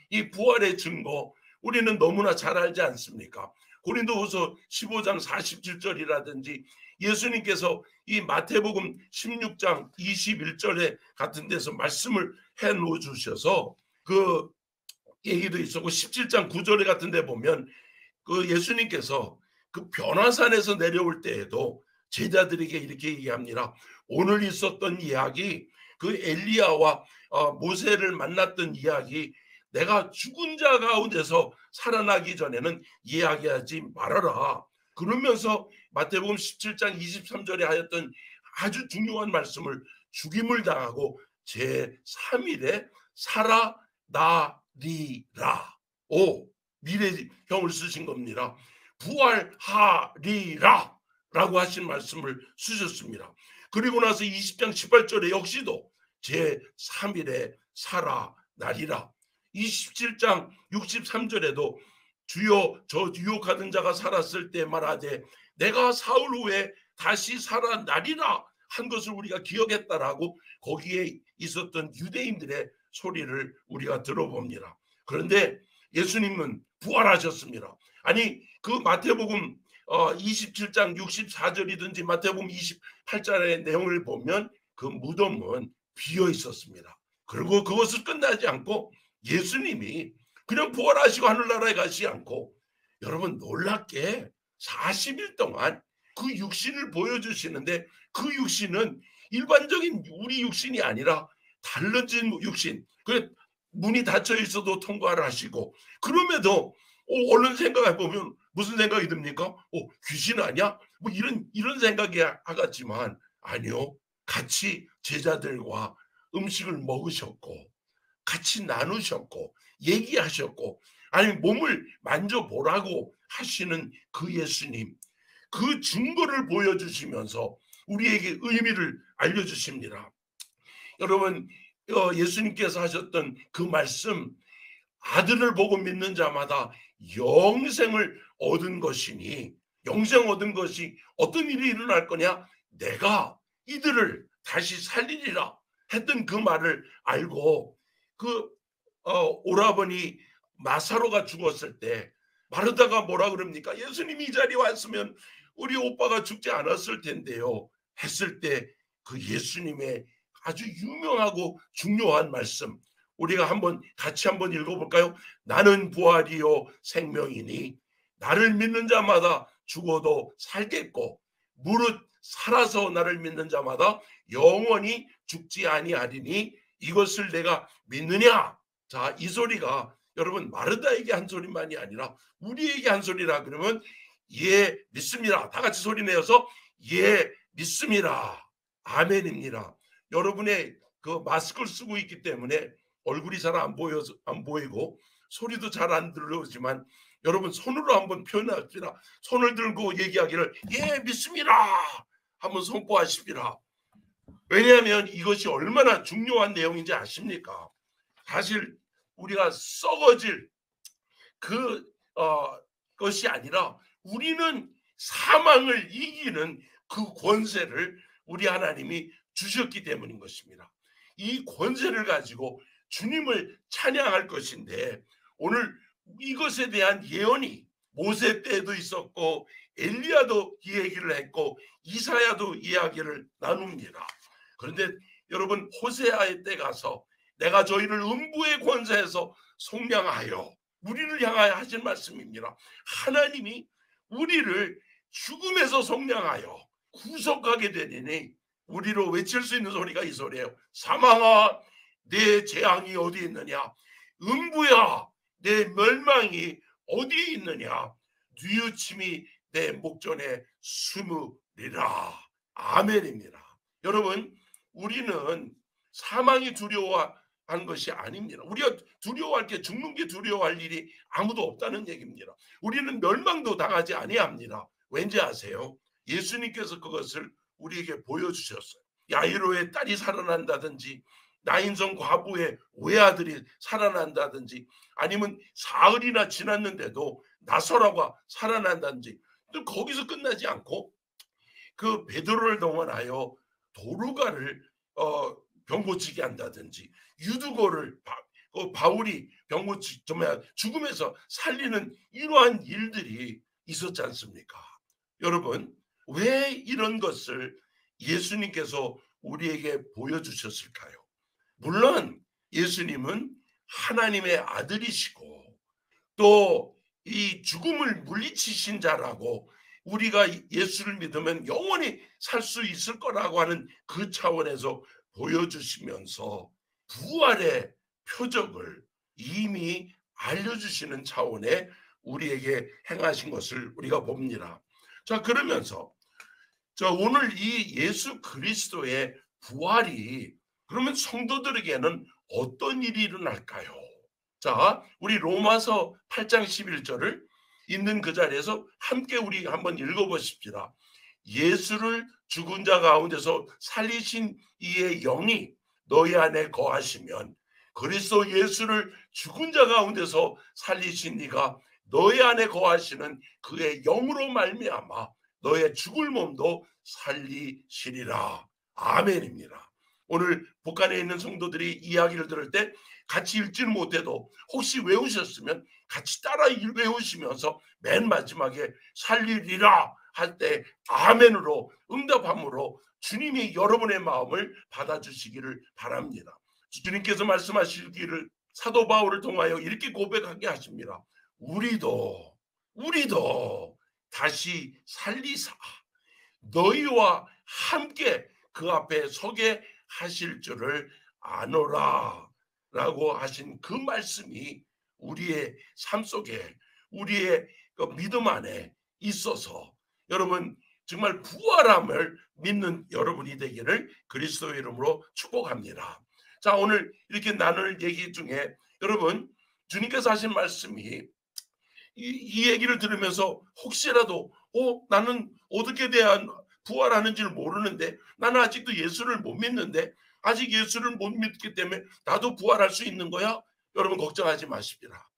이 부활의 증거 우리는 너무나 잘 알지 않습니까? 고린도후서 15장 47절이라든지 예수님께서 이 마태복음 16장 21절에 같은 데서 말씀을 해 놓아 주셔서 그 얘기도 있었고, 17장 9절에 같은 데 보면 그 예수님께서 그 변화산에서 내려올 때에도 제자들에게 이렇게 얘기합니다. 오늘 있었던 이야기, 그 엘리야와 모세를 만났던 이야기, 내가 죽은 자 가운데서 살아나기 전에는 이야기하지 말아라. 그러면서 마태복음 17장 23절에 하였던 아주 중요한 말씀을, 죽임을 당하고 제3일에 살아나리라. 미래형을 쓰신 겁니다. 부활하리라 라고 하신 말씀을 쓰셨습니다. 그리고 나서 20장 18절에 역시도 제3일에 살아나리라. 27장 63절에도 주여 저 유혹하던 자가 살았을 때 말하되 내가 사흘 후에 다시 살아나리라 한 것을 우리가 기억했다라고 거기에 있었던 유대인들의 소리를 우리가 들어봅니다. 그런데 예수님은 부활하셨습니다. 아니 그 마태복음 27장 64절이든지 마태복음 28장의 내용을 보면 그 무덤은 비어 있었습니다. 그리고 그것을 끝나지 않고 예수님이 그냥 부활하시고 하늘나라에 가시지 않고, 여러분 놀랍게 40일 동안 그 육신을 보여주시는데, 그 육신은 일반적인 우리 육신이 아니라 달라진 육신, 그 문이 닫혀 있어도 통과를 하시고, 그럼에도 얼른 생각해 보면 무슨 생각이 듭니까? 귀신 아니야? 뭐 이런 생각이 하겠지만 아니요, 같이 제자들과 음식을 먹으셨고 같이 나누셨고 얘기하셨고, 아니 몸을 만져보라고 하시는 그 예수님, 그 증거를 보여주시면서 우리에게 의미를 알려주십니다. 여러분 예수님께서 하셨던 그 말씀, 아들을 보고 믿는 자마다 영생을 얻은 것이니, 영생 얻은 것이 어떤 일이 일어날 거냐? 내가 이들을 다시 살리리라 했던 그 말을 알고, 그 오라버니 마사로가 죽었을 때 마르다가 뭐라 그럽니까? 예수님이 이 자리에 왔으면 우리 오빠가 죽지 않았을 텐데요 했을 때 그 예수님의 아주 유명하고 중요한 말씀, 우리가 같이 한번 읽어볼까요? 나는 부활이요 생명이니 나를 믿는 자마다 죽어도 살겠고 무릇 살아서 나를 믿는 자마다 영원히 죽지 아니하리니 이것을 내가 믿느냐? 자, 이 소리가 여러분 마르다에게 한 소리만이 아니라 우리에게 한 소리라. 그러면 예 믿습니다. 다 같이 소리 내어서 예 믿습니다. 아멘입니다. 여러분의 그 마스크를 쓰고 있기 때문에 얼굴이 잘 안 보이고 소리도 잘 안 들려오지만 여러분 손으로 한번 표현합시다. 손을 들고 얘기하기를 예 믿습니다 한번 선포하십시다. 왜냐하면 이것이 얼마나 중요한 내용인지 아십니까? 사실 우리가 썩어질 것이 아니라 우리는 사망을 이기는 그 권세를 우리 하나님이 주셨기 때문인 것입니다. 이 권세를 가지고 주님을 찬양할 것인데 오늘 이것에 대한 예언이 모세 때도 있었고 엘리야도 이 얘기를 했고 이사야도 이야기를 나눕니다. 그런데 여러분 호세아의 때 가서 내가 저희를 음부의 권세에서 속량하여 우리를 향하여 하신 말씀입니다. 하나님이 우리를 죽음에서 속량하여 구속하게 되니 우리로 외칠 수 있는 소리가 이 소리예요. 사망아 내 재앙이 어디 있느냐, 음부야 내 멸망이 어디에 있느냐, 뉘우침이 내 목전에 숨으리라. 아멘입니다. 여러분 우리는 사망이 두려워한 것이 아닙니다. 우리가 두려워할 게 죽는 게 두려워할 일이 아무도 없다는 얘기입니다. 우리는 멸망도 당하지 아니합니다. 왠지 아세요? 예수님께서 그것을 우리에게 보여주셨어요. 야이로의 딸이 살아난다든지 나인성 과부의 외아들이 살아난다든지 아니면 사흘이나 지났는데도 나사로가 살아난다든지 또 거기서 끝나지 않고 그 베드로를 동원하여 도루가를 병 고치게 한다든지 유두고를 바울이 병 고치 정말 죽음에서 살리는 이러한 일들이 있었지 않습니까? 여러분 왜 이런 것을 예수님께서 우리에게 보여주셨을까요? 물론 예수님은 하나님의 아들이시고 또 이 죽음을 물리치신 자라고 우리가 예수를 믿으면 영원히 살 수 있을 거라고 하는 그 차원에서 보여주시면서 부활의 표적을 이미 알려주시는 차원에 우리에게 행하신 것을 우리가 봅니다. 자 그러면서 오늘 이 예수 그리스도의 부활이 그러면 성도들에게는 어떤 일이 일어날까요? 자 우리 로마서 8장 11절을 있는 그 자리에서 함께 우리 한번 읽어보십시다. 예수를 죽은 자 가운데서 살리신 이의 영이 너희 안에 거하시면 그리스도 예수를 죽은 자 가운데서 살리신 이가 너희 안에 거하시는 그의 영으로 말미암아 너의 죽을 몸도 살리시리라. 아멘입니다. 오늘 북한에 있는 성도들이 이야기를 들을 때 같이 읽지는 못해도 혹시 외우셨으면 같이 따라 외우시면서 맨 마지막에 살리리라 할 때 아멘으로 응답함으로 주님이 여러분의 마음을 받아주시기를 바랍니다. 주님께서 말씀하시기를 사도 바울을 통하여 이렇게 고백하게 하십니다. 우리도 다시 살리사 너희와 함께 그 앞에 서게 하실 줄을 아노라 라고 하신 그 말씀이 우리의 삶 속에 우리의 그 믿음 안에 있어서 여러분 정말 부활함을 믿는 여러분이 되기를 그리스도의 이름으로 축복합니다. 자 오늘 이렇게 나눌 얘기 중에 여러분 주님께서 하신 말씀이 이 얘기를 들으면서 혹시라도 나는 어떻게 대한 부활하는지를 모르는데 나는 아직도 예수를 못 믿는데 아직 예수를 못 믿기 때문에 나도 부활할 수 있는 거야? 여러분 걱정하지 마십시다.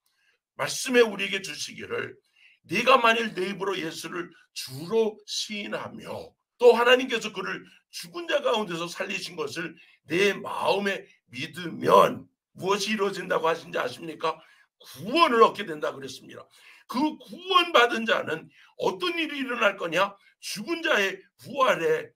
말씀에 우리에게 주시기를 네가 만일 내 입으로 예수를 주로 시인하며 또 하나님께서 그를 죽은 자 가운데서 살리신 것을 내 마음에 믿으면 무엇이 이루어진다고 하신지 아십니까? 구원을 얻게 된다 그랬습니다. 그 구원받은 자는 어떤 일이 일어날 거냐? 죽은 자의 부활에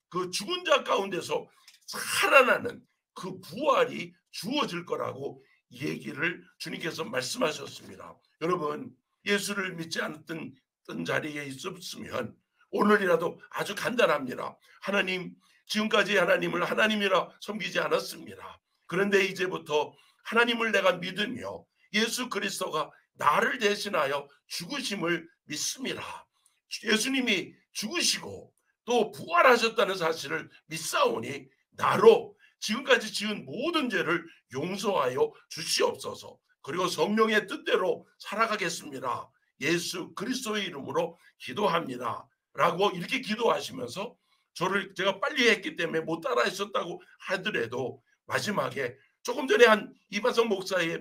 그 죽은 자 가운데서 살아나는 그 부활이 주어질 거라고 얘기를 주님께서 말씀하셨습니다. 여러분 예수를 믿지 않았던 자리에 있었으면 오늘이라도 아주 간단합니다. 하나님 지금까지 하나님을 하나님이라 섬기지 않았습니다. 그런데 이제부터 하나님을 내가 믿으며 예수 그리스도가 나를 대신하여 죽으심을 믿습니다. 예수님이 죽으시고 또 부활하셨다는 사실을 믿사오니 나로 지금까지 지은 모든 죄를 용서하여 주시옵소서. 그리고 성령의 뜻대로 살아가겠습니다. 예수 그리스도의 이름으로 기도합니다. 라고 이렇게 기도하시면서 제가 빨리 했기 때문에 못 따라 했었다고 하더라도 마지막에 조금 전에 한 이바성 목사의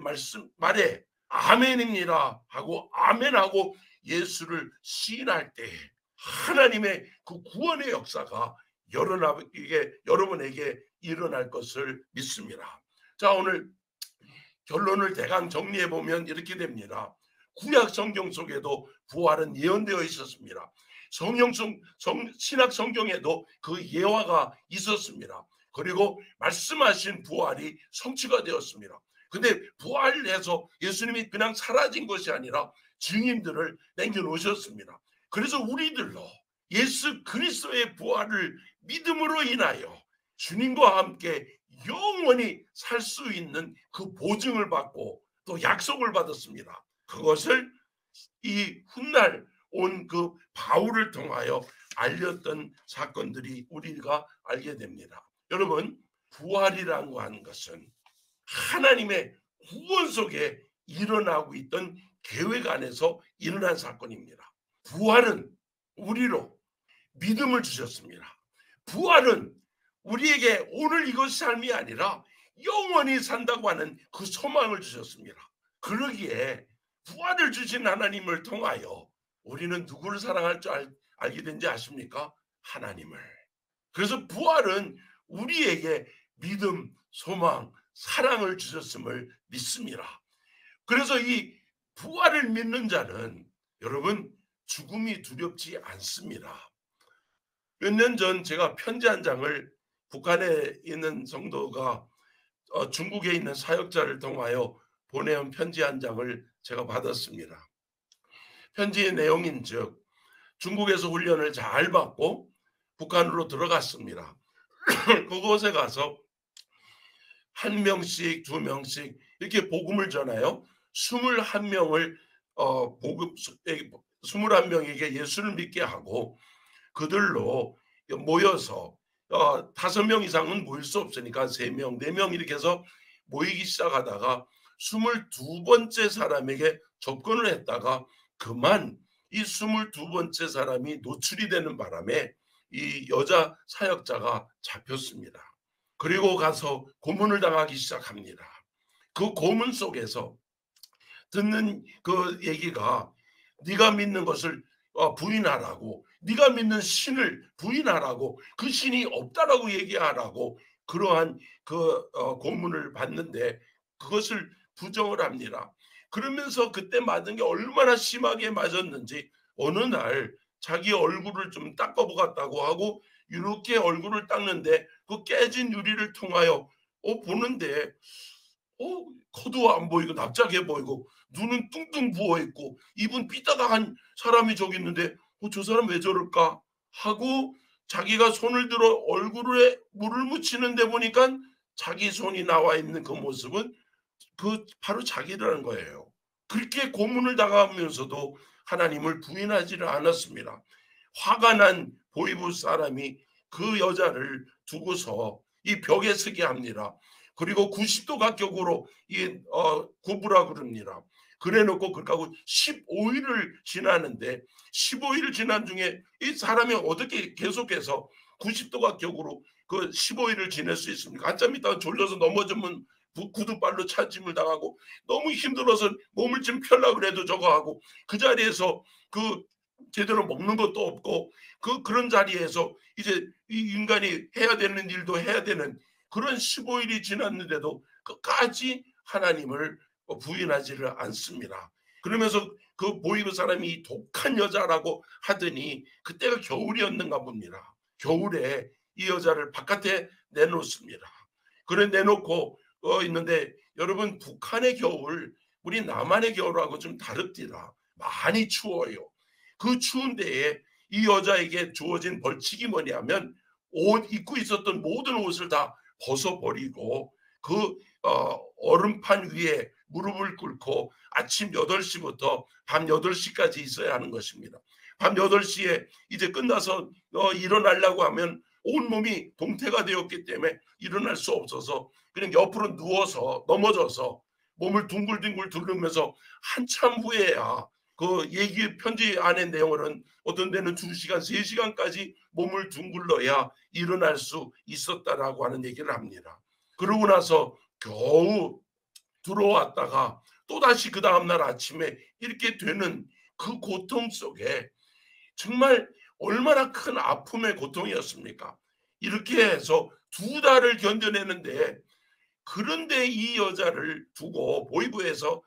말에 아멘입니다 하고 아멘하고 예수를 시인할 때 하나님의 그 구원의 역사가 여러분에게 일어날 것을 믿습니다. 자, 오늘 결론을 대강 정리해 보면 이렇게 됩니다. 구약 성경 속에도 부활은 예언되어 있었습니다. 신약 성경에도 그 예화가 있었습니다. 그리고 말씀하신 부활이 성취가 되었습니다. 근데 부활해서 예수님이 그냥 사라진 것이 아니라 증인들을 남겨놓으셨습니다. 그래서 우리들로 예수 그리스도의 부활을 믿음으로 인하여 주님과 함께 영원히 살 수 있는 그 보증을 받고 또 약속을 받았습니다. 그것을 이 훗날 온 그 바울을 통하여 알렸던 사건들이 우리가 알게 됩니다. 여러분, 부활이라고 하는 것은 하나님의 구원 속에 일어나고 있던 계획 안에서 일어난 사건입니다. 부활은 우리로 믿음을 주셨습니다. 부활은 우리에게 오늘 이것이 삶이 아니라 영원히 산다고 하는 그 소망을 주셨습니다. 그러기에 부활을 주신 하나님을 통하여 우리는 누구를 사랑할 줄 알게 된지 아십니까? 하나님을. 그래서 부활은 우리에게 믿음, 소망, 사랑을 주셨음을 믿습니다. 그래서 이 부활을 믿는 자는 여러분 죽음이 두렵지 않습니다. 몇 년 전 제가 편지 한 장을 북한에 있는 성도가 중국에 있는 사역자를 통하여 보내온 편지 한 장을 제가 받았습니다. 편지의 내용인즉 중국에서 훈련을 잘 받고 북한으로 들어갔습니다. 그곳에 가서 한 명씩 두 명씩 이렇게 복음을 전하여 21명을 21명에게 예수를 믿게 하고 그들로 모여서 5명 이상은 모일 수 없으니까 3명, 4명 이렇게 해서 모이기 시작하다가 22번째 사람에게 접근을 했다가 그만 이 22번째 사람이 노출이 되는 바람에 이 여자 사역자가 잡혔습니다. 그리고 가서 고문을 당하기 시작합니다. 그 고문 속에서 듣는 그 얘기가 네가 믿는 것을 부인하라고, 네가 믿는 신을 부인하라고, 그 신이 없다라고 얘기하라고 그러한 그 고문을 받는데 그것을 부정을 합니다. 그러면서 그때 맞은 게 얼마나 심하게 맞았는지 어느 날 자기 얼굴을 좀 닦아보겠다고 하고 이렇게 얼굴을 닦는데 그 깨진 유리를 통하여 보는데 코도 안 보이고 납작해 보이고 눈은 뚱뚱 부어있고 입은 삐딱한 사람이 저기 있는데 저 사람 왜 저럴까 하고 자기가 손을 들어 얼굴에 물을 묻히는데 보니까 자기 손이 나와 있는 그 모습은 그 바로 자기라는 거예요. 그렇게 고문을 당하면서도 하나님을 부인하지를 않았습니다. 화가 난 보이부 사람이 그 여자를 두고서 이 벽에 서게 합니다. 그리고 90도 각격으로 굽으라 그럽니다. 그래 놓고 그렇게 하고 15일을 지나는데 15일을 지난 중에 이 사람이 어떻게 계속해서 90도 각격으로 그 15일을 지낼 수 있습니까? 한참 있다가 졸려서 넘어지면 구두발로 차짐을 당하고 너무 힘들어서 몸을 좀 펴려고 그래도 저거 하고 그 자리에서 그 제대로 먹는 것도 없고 그런 자리에서 이제 이 인간이 해야 되는 일도 해야 되는 그런 15일이 지났는데도 끝까지 하나님을 부인하지를 않습니다. 그러면서 그 보이는 사람이 독한 여자라고 하더니 그때가 겨울이었는가 봅니다. 겨울에 이 여자를 바깥에 내놓습니다. 그래 내놓고 있는데 여러분 북한의 겨울 우리 남한의 겨울하고 좀 다릅니다. 많이 추워요. 그 추운 데에 이 여자에게 주어진 벌칙이 뭐냐면 옷 입고 있었던 모든 옷을 다 벗어버리고 그 얼음판 위에 무릎을 꿇고 아침 8시부터 밤 8시까지 있어야 하는 것입니다. 밤 8시에 이제 끝나서 일어나려고 하면 온몸이 동태가 되었기 때문에 일어날 수 없어서 그냥 옆으로 누워서 넘어져서 몸을 둥글둥글 두르면서 한참 후에야 그 얘기 편지 안의 내용은 어떤 데는 2시간, 3시간까지 몸을 둥글러야 일어날 수 있었다라고 하는 얘기를 합니다. 그러고 나서 겨우 들어왔다가 또다시 그 다음날 아침에 이렇게 되는 그 고통 속에 정말 얼마나 큰 아픔의 고통이었습니까? 이렇게 해서 2달을 견뎌내는데, 그런데 이 여자를 두고 보이부에서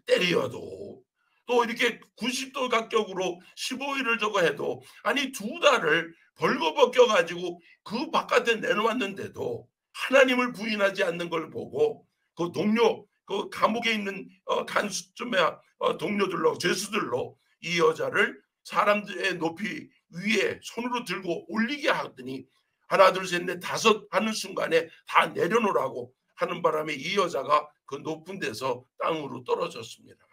때려도 또 이렇게 90도 각격으로 15일을 저거 해도, 아니 2달을 벌거벗겨 가지고 그 바깥에 내놓았는데도 하나님을 부인하지 않는 걸 보고 그 동료, 그 감옥에 있는 동료들로, 죄수들로 이 여자를 사람들의 높이 위에 손으로 들고 올리게 하더니 하나 둘 셋 넷 다섯 하는 순간에 다 내려놓으라고 하는 바람에 이 여자가 그 높은 데서 땅으로 떨어졌습니다.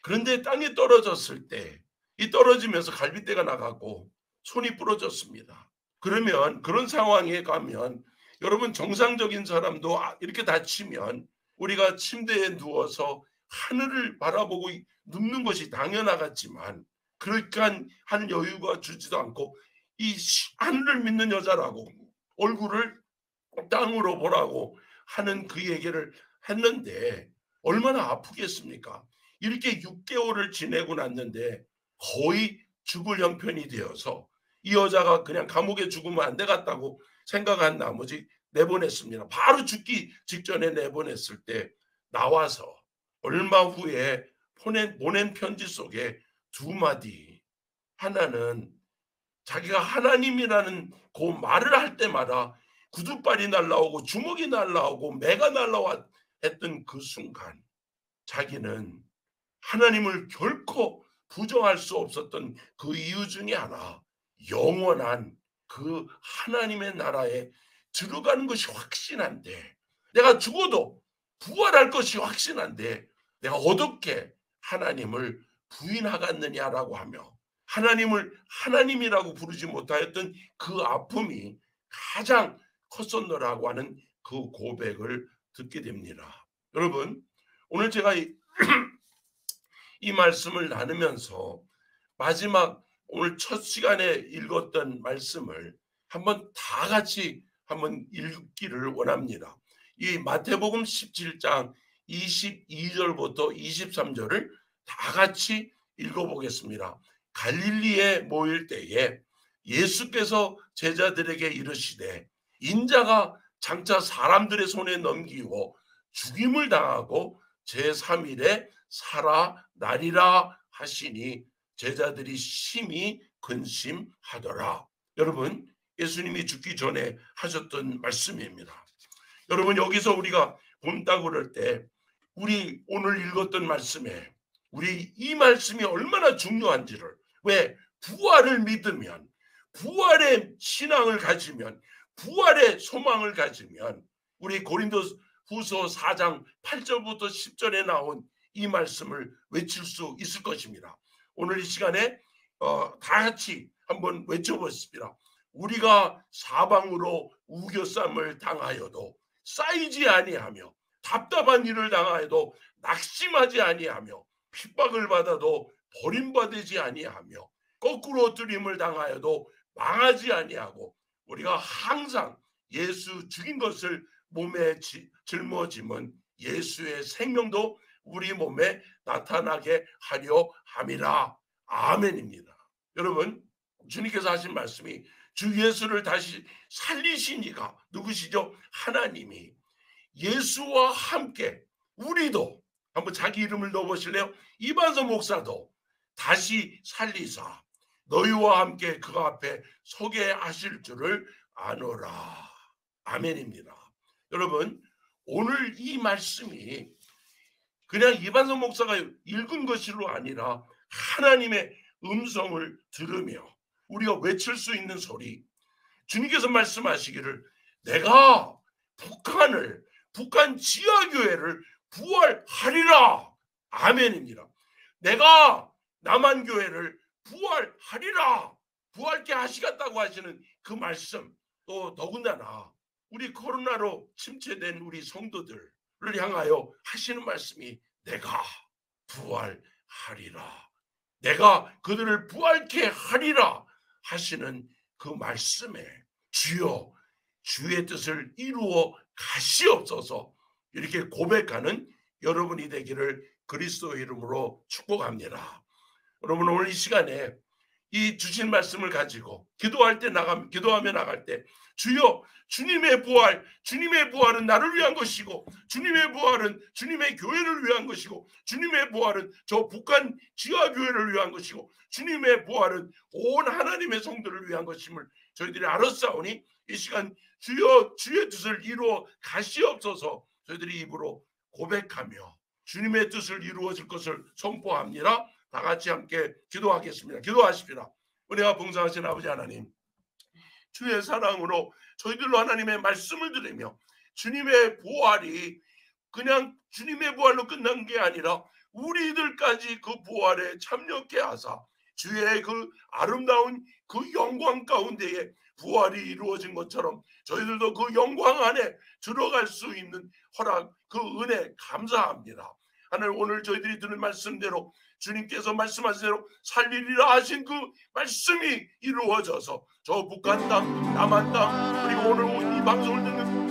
그런데 땅에 떨어졌을 때 이 떨어지면서 갈빗대가 나가고 손이 부러졌습니다. 그러면 그런 상황에 가면 여러분, 정상적인 사람도 이렇게 다치면 우리가 침대에 누워서 하늘을 바라보고 눕는 것이 당연하겠지만, 그러니까 한 여유가 주지도 않고 이 하늘을 믿는 여자라고 얼굴을 땅으로 보라고 하는 그 얘기를 했는데 얼마나 아프겠습니까? 이렇게 6개월을 지내고 났는데 거의 죽을 형편이 되어서 이 여자가 그냥 감옥에 죽으면 안 되겠다고 생각한 나머지 내보냈습니다. 바로 죽기 직전에 내보냈을 때 나와서 얼마 후에 보낸 편지 속에 2마디, 하나는 자기가 하나님이라는 그 말을 할 때마다 구두발이 날라오고 주먹이 날라오고 매가 날라와 했던 그 순간 자기는 하나님을 결코 부정할 수 없었던 그 이유 중에 하나, 영원한 그 하나님의 나라에 들어가는 것이 확신한데, 내가 죽어도 부활할 것이 확신한데 내가 어떻게 하나님을 부인하겠느냐라고 하며 하나님을 하나님이라고 부르지 못하였던 그 아픔이 가장 컸었노라고 하는 그 고백을 듣게 됩니다. 여러분, 오늘 제가 이 말씀을 나누면서 마지막 오늘 첫 시간에 읽었던 말씀을 한번 다 같이 한번 읽기를 원합니다. 이 마태복음 17장 22절부터 23절을 다 같이 읽어보겠습니다. 갈릴리에 모일 때에 예수께서 제자들에게 이르시되 인자가 장차 사람들의 손에 넘기고 죽임을 당하고 제3일에 살아나리라 하시니 제자들이 심히 근심하더라. 여러분, 예수님이 죽기 전에 하셨던 말씀입니다. 여러분, 여기서 우리가 본다고 그럴 때 우리 오늘 읽었던 말씀에 우리 이 말씀이 얼마나 중요한지를, 왜 부활을 믿으면, 부활의 신앙을 가지면, 부활의 소망을 가지면 우리 고린도후서 4장 8절부터 10절에 나온 이 말씀을 외칠 수 있을 것입니다. 오늘 이 시간에 다 같이 한번 외쳐보십니다. 우리가 사방으로 우겨쌈을 당하여도 쌓이지 아니하며 답답한 일을 당하여도 낙심하지 아니하며 핍박을 받아도 버림받지 아니하며 거꾸로 뜨림을 당하여도 망하지 아니하고 우리가 항상 예수 죽인 것을 몸에 짊어짐은 예수의 생명도 우리 몸에 나타나게 하려 함이라. 아멘입니다. 여러분, 주님께서 하신 말씀이 주 예수를 다시 살리신 이가 누구시죠? 하나님이 예수와 함께 우리도 한번 자기 이름을 넣어보실래요? 이반석 목사도 다시 살리사 너희와 함께 그 앞에 서게 하실 줄을 아노라. 아멘입니다. 여러분, 오늘 이 말씀이 그냥 이반석 목사가 읽은 것으로 아니라 하나님의 음성을 들으며 우리가 외칠 수 있는 소리, 주님께서 말씀하시기를 내가 북한 지하교회를 부활하리라. 아멘입니다. 내가 남한교회를 부활하리라. 부활케 하시겠다고 하시는 그 말씀, 또 더군다나 우리 코로나로 침체된 우리 성도들을 향하여 하시는 말씀이 내가 부활하리라, 내가 그들을 부활케 하리라 하시는 그 말씀에 주여 주의 뜻을 이루어 가시옵소서 이렇게 고백하는 여러분이 되기를 그리스도의 이름으로 축복합니다. 여러분, 오늘 이 시간에 이 주신 말씀을 가지고 기도하며 나갈 때 주여 주님의 부활은 나를 위한 것이고, 주님의 부활은 주님의 교회를 위한 것이고, 주님의 부활은 저 북한 지하교회를 위한 것이고, 주님의 부활은 온 하나님의 성도를 위한 것임을 저희들이 알았사오니 이 시간 주여 주의 뜻을 이루어 가시옵소서 저희들이 입으로 고백하며 주님의 뜻을 이루어질 것을 선포합니다. 다 같이 함께 기도하겠습니다. 기도하십시다. 은혜와 봉사하신 아버지 하나님, 주의 사랑으로 저희들로 하나님의 말씀을 들으며 주님의 부활이 그냥 주님의 부활로 끝난 게 아니라 우리들까지 그 부활에 참여케 하사 주의 그 아름다운 그 영광 가운데에 부활이 이루어진 것처럼 저희들도 그 영광 안에 들어갈 수 있는 허락, 그 은혜 감사합니다. 하나님, 오늘 저희들이 들은 말씀대로 주님께서 말씀하신 대로 살리리라 하신 그 말씀이 이루어져서 저 북한 땅, 남한 땅, 그리고 오늘 이 방송을 듣는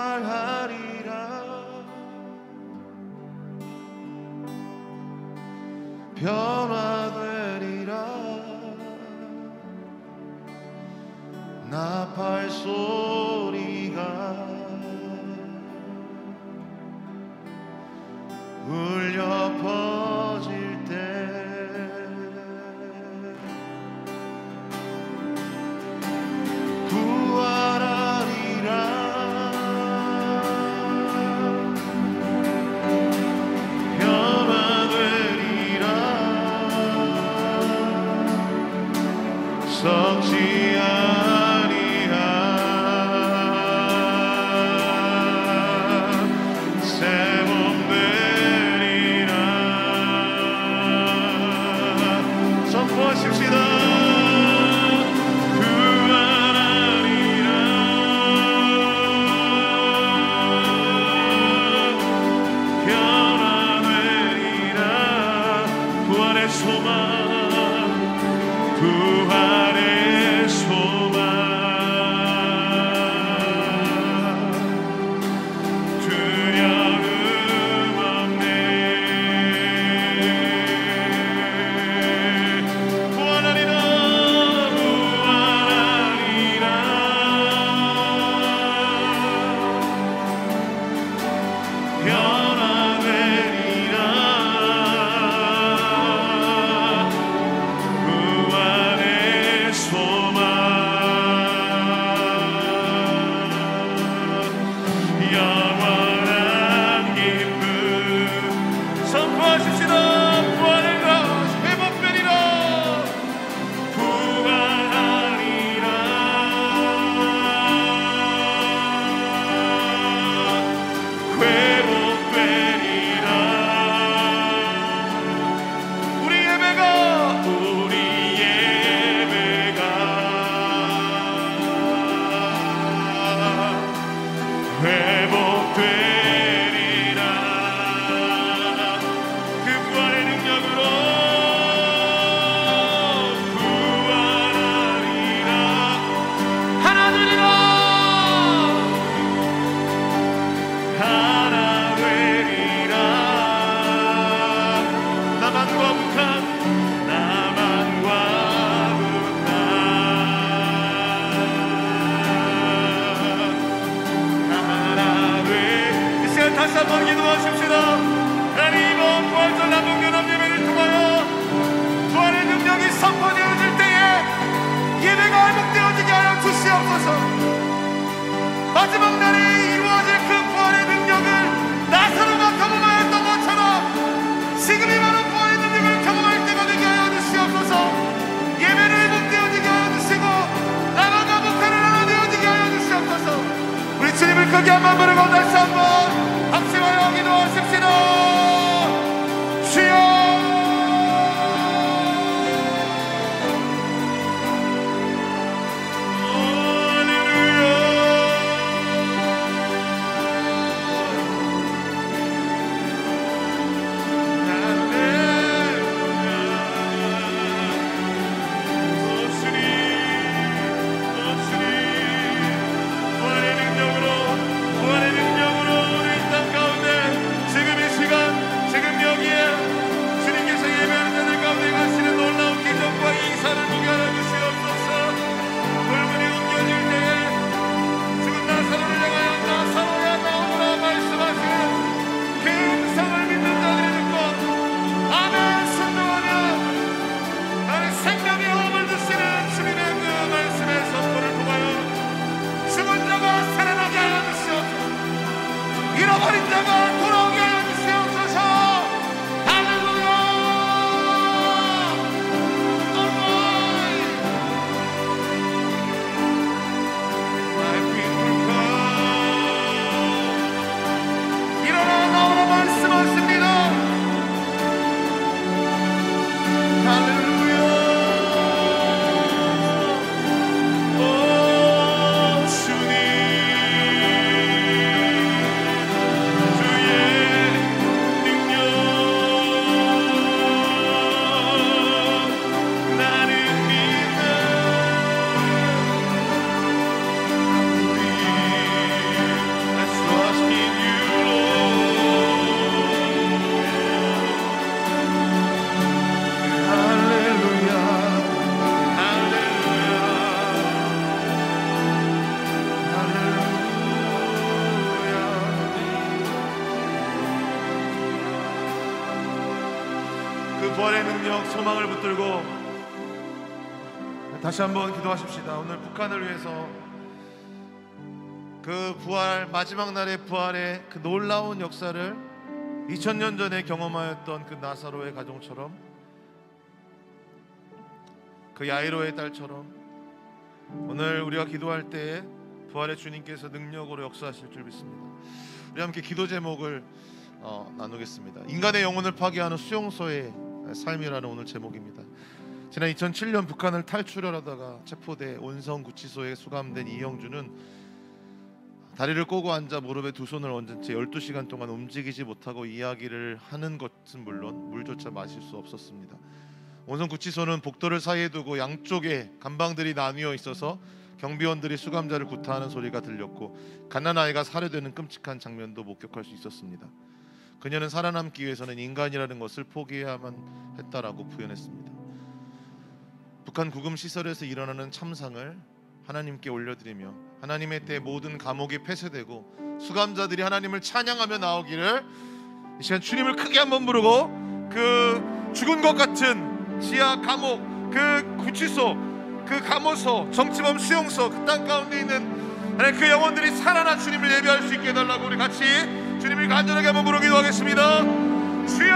부활하리라 변화되리라 나팔 소리가 울려 퍼질 때 썩지 아니한 새 몸 되리라 한번 기도하십시다. 하나님, 이번 부활절 남동연합 예배를 통하여 부활의 능력이 선포되어질 때에 예배가 회복되어지게 하여 주시옵소서. 마지막 날에 이루어질 그 부활의 능력을 나사로가 경험하였던 것처럼 지금 이 많은 부활의 능력을 경험할 때가 되게 하여 주시옵소서. 예배를 회복되어지게 하여 주시고 나만과 목회를 하나 되어지게 하여 주시옵소서. 우리 주님을 크게 한번 부르고 다시 한번 합심하여 기도하십시다. 주여, 잃어버린 자가 돌아오게 하여 주시옵소서. 할렐루야. 일어나 나오라 말씀하십니다. 할렐루야. 오 주님, 부활의 능력, 소망을 붙들고 다시 한번 기도하십시다. 오늘 북한을 위해서 그 부활, 마지막 날의 부활의 그 놀라운 역사를 2000년 전에 경험하였던 그 나사로의 가정처럼, 그 야이로의 딸처럼 오늘 우리가 기도할 때에 부활의 주님께서 능력으로 역사하실 줄 믿습니다. 우리 함께 기도 제목을 나누겠습니다. 인간의 영혼을 파괴하는 수용소의 삶이라는 오늘 제목입니다. 지난 2007년 북한을 탈출하다가 체포돼 온성구치소에 수감된 이영주는 다리를 꼬고 앉아 무릎에 두 손을 얹은 채 12시간 동안 움직이지 못하고 이야기를 하는 것은 물론 물조차 마실 수 없었습니다. 온성구치소는 복도를 사이에 두고 양쪽에 감방들이 나뉘어 있어서 경비원들이 수감자를 구타하는 소리가 들렸고 갓난아이가 살해되는 끔찍한 장면도 목격할 수 있었습니다. 그녀는 살아남기 위해서는 인간이라는 것을 포기해야만 했다라고 표현했습니다. 북한 구금 시설에서 일어나는 참상을 하나님께 올려드리며 하나님의 때 모든 감옥이 폐쇄되고 수감자들이 하나님을 찬양하며 나오기를 이 시간 주님을 크게 한번 부르고 그 죽은 것 같은 지하 감옥, 그 구치소, 그 감호소, 정치범 수용소, 그 땅 가운데 있는 그 영혼들이 살아나 주님을 예배할 수 있게 해달라고 우리 같이 주님을 간절하게 한번 부르 기도하겠습니다. 주여,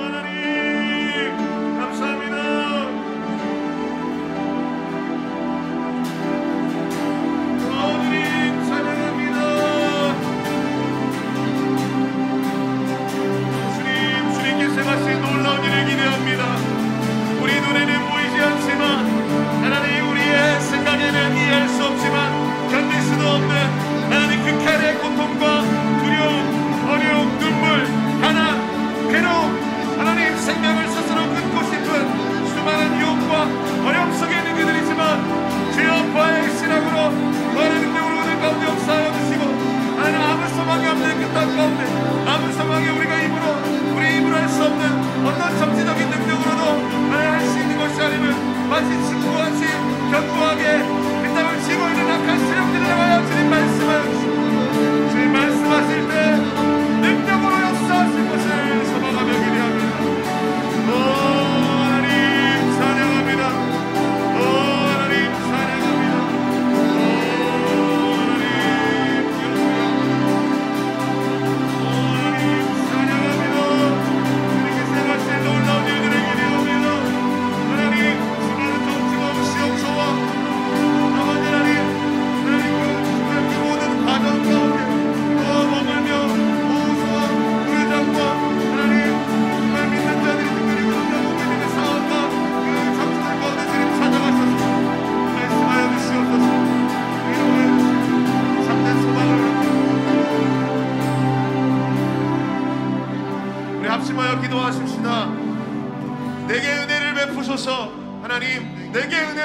하나님 감사합니다. 주님 찬양합니다. 주님께서 하신 놀라운 일을 기대합니다. 우리 눈에는 보이지 않지만 하나님, 우리의 생각에는 이해할 수 없지만 견딜 수도 없는 하나님 그 칼의 고통과 두려움, 어려움,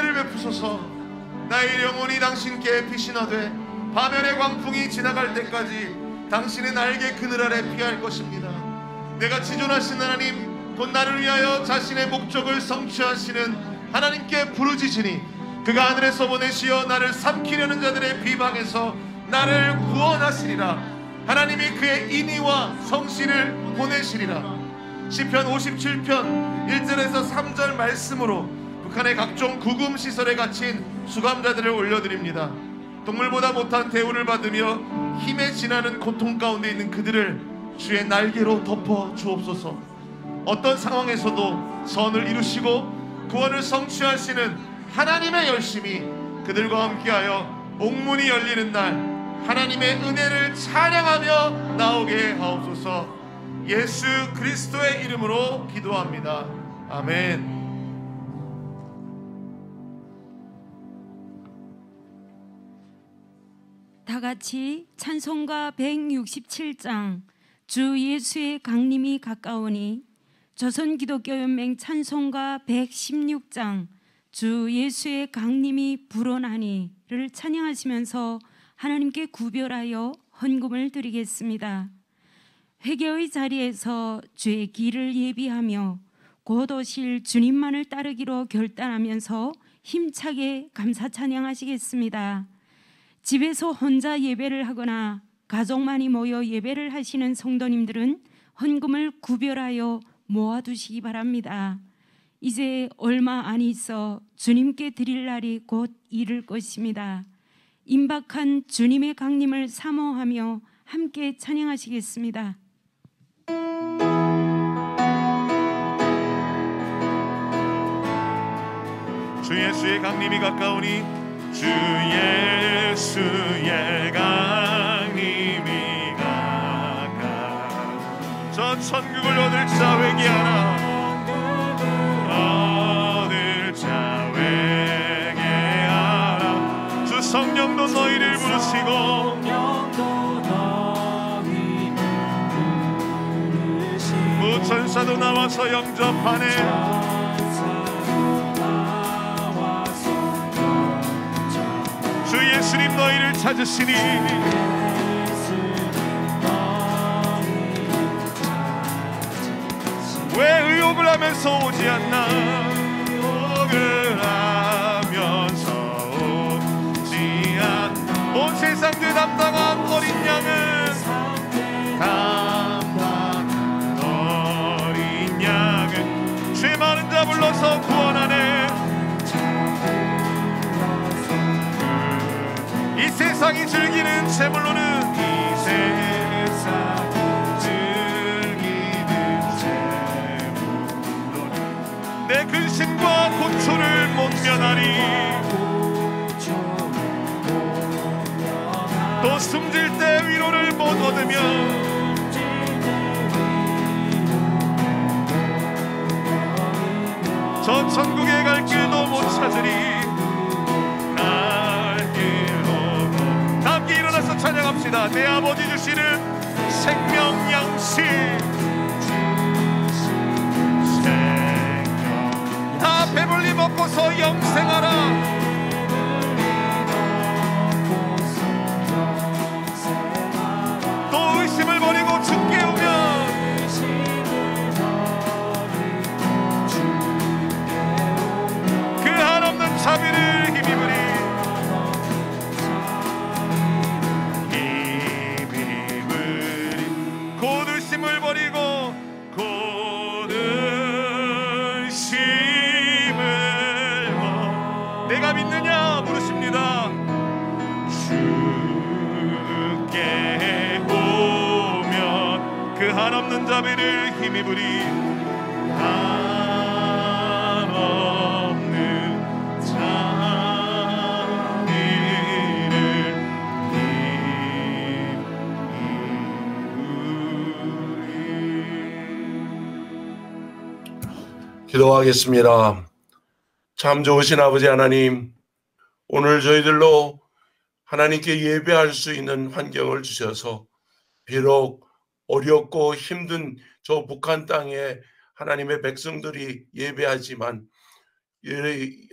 은혜를 베푸소서. 나의 영혼이 당신께 피신하되 파멸의 광풍이 지나갈 때까지 당신의 날개 그늘 아래 피할 것입니다. 내가 지존하신 하나님, 곧 나를 위하여 자신의 목적을 성취하시는 하나님께 부르짖으니 그가 하늘에서 보내시어 나를 삼키려는 자들의 비방에서 나를 구원하시리라. 하나님이 그의 인의와 성실을 보내시리라. 시편 57편 1절에서 3절 말씀으로 북한의 각종 구금 시설에 갇힌 수감자들을 올려드립니다. 동물보다 못한 대우를 받으며 힘에 지나는 고통 가운데 있는 그들을 주의 날개로 덮어 주옵소서. 어떤 상황에서도 선을 이루시고 구원을 성취하시는 하나님의 열심이 그들과 함께하여 옥문이 열리는 날 하나님의 은혜를 찬양하며 나오게 하옵소서. 예수 그리스도의 이름으로 기도합니다. 아멘. 다 같이 찬송가 167장 주 예수의 강림이 가까우니, 조선기독교연맹 찬송가 116장 주 예수의 강림이 불어나니를 찬양하시면서 하나님께 구별하여 헌금을 드리겠습니다. 회개의 자리에서 주의 길을 예비하며 곧 오실 주님만을 따르기로 결단하면서 힘차게 감사 찬양하시겠습니다. 집에서 혼자 예배를 하거나 가족만이 모여 예배를 하시는 성도님들은 헌금을 구별하여 모아두시기 바랍니다. 이제 얼마 안 있어 주님께 드릴 날이 곧 이를 것입니다. 임박한 주님의 강림을 사모하며 함께 찬양하시겠습니다. 주 예수의 강림이 가까우니 주 예수의 강림이 가까우니 저 천국을 얻을 자 회개하라. 얻을 자 회개하라. 주 성령도 너희를 부르시고 무천사도 나와서 영접하네. 주 예수님 너희를 찾으시니 왜 의욕을 하면서 오지 않나. 의욕을 하면서 오지 않나. 온 세상 죄 담당한 어린 양은 담당한 어린 양은 죄 많은 자 불러서 구원하네. 이 세상이 즐기는 제물로는 이 세상이 즐기는 제물로는 내 근심과 고초를 못 면하리. 또 숨질 때 위로를 못 얻으며 저 천국에 갈 길도 못 찾으리. 찬양합시다. 내 아버지 주시는 생명 양식, 생명 다 배불리 먹고서 영생하라. 또 의심을 버리고 주께 오면 그 한없는 자비를 힘입으리. 고들심을 버리고 고들심을 내가 믿느냐 물으십니다. 주께 오면 그 한없는 자비를 힘입으리. 한없는 자비를 기도하겠습니다. 참 좋으신 아버지 하나님, 오늘 저희들로 하나님께 예배할 수 있는 환경을 주셔서 비록 어렵고 힘든 저 북한 땅에 하나님의 백성들이 예배하지만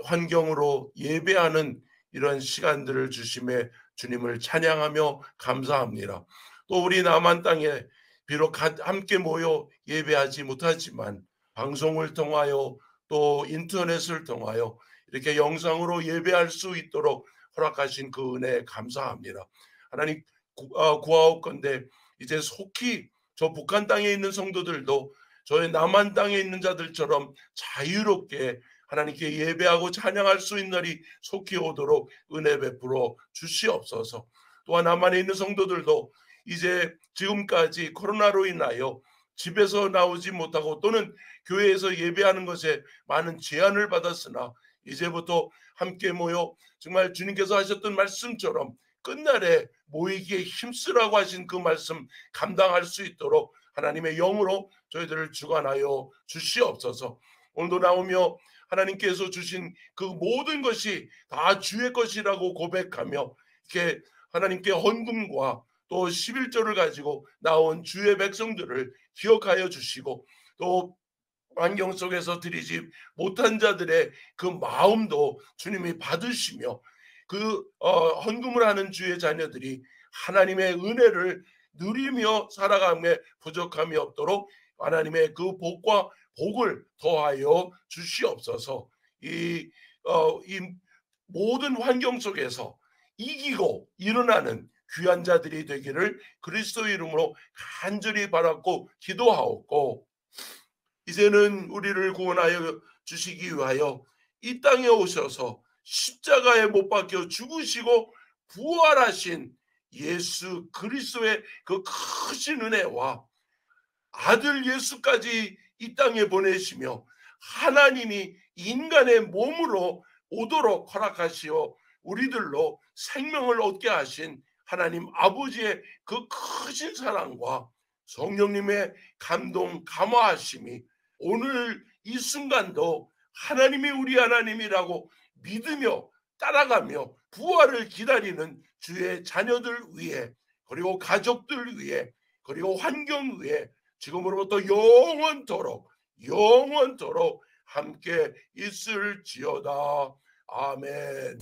환경으로 예배하는 이런 시간들을 주심에 주님을 찬양하며 감사합니다. 또 우리 남한 땅에 비록 함께 모여 예배하지 못하지만 방송을 통하여 또 인터넷을 통하여 이렇게 영상으로 예배할 수 있도록 허락하신 그 은혜에 감사합니다. 하나님 구하옵건대 이제 속히 저 북한 땅에 있는 성도들도 저희 남한 땅에 있는 자들처럼 자유롭게 하나님께 예배하고 찬양할 수 있는 날이 속히 오도록 은혜 베풀어 주시옵소서. 또한 남한에 있는 성도들도 이제 지금까지 코로나로 인하여 집에서 나오지 못하고 또는 교회에서 예배하는 것에 많은 제한을 받았으나 이제부터 함께 모여 정말 주님께서 하셨던 말씀처럼 끝날에 모이기에 힘쓰라고 하신 그 말씀 감당할 수 있도록 하나님의 영으로 저희들을 주관하여 주시옵소서. 오늘도 나오며 하나님께서 주신 그 모든 것이 다 주의 것이라고 고백하며 이렇게 하나님께 헌금과 또 11조를 가지고 나온 주의 백성들을 기억하여 주시고 또 환경 속에서 드리지 못한 자들의 그 마음도 주님이 받으시며 그 헌금을 하는 주의 자녀들이 하나님의 은혜를 누리며 살아감에 부족함이 없도록 하나님의 그 복과 복을 더하여 주시옵소서. 이 모든 환경 속에서 이기고 일어나는 귀한 자들이 되기를 그리스도 이름으로 간절히 바랐고 기도하옵고, 이제는 우리를 구원하여 주시기 위하여 이 땅에 오셔서 십자가에 못 박혀 죽으시고 부활하신 예수 그리스도의 그 크신 은혜와 아들 예수까지 이 땅에 보내시며 하나님이 인간의 몸으로 오도록 허락하시어 우리들로 생명을 얻게 하신 하나님 아버지의 그 크신 사랑과 성령님의 감동 감화하심이 오늘 이 순간도 하나님이 우리 하나님이라고 믿으며 따라가며 부활을 기다리는 주의 자녀들 위해, 그리고 가족들 위해, 그리고 환경 위해 지금으로부터 영원토록 함께 있을지어다. 아멘.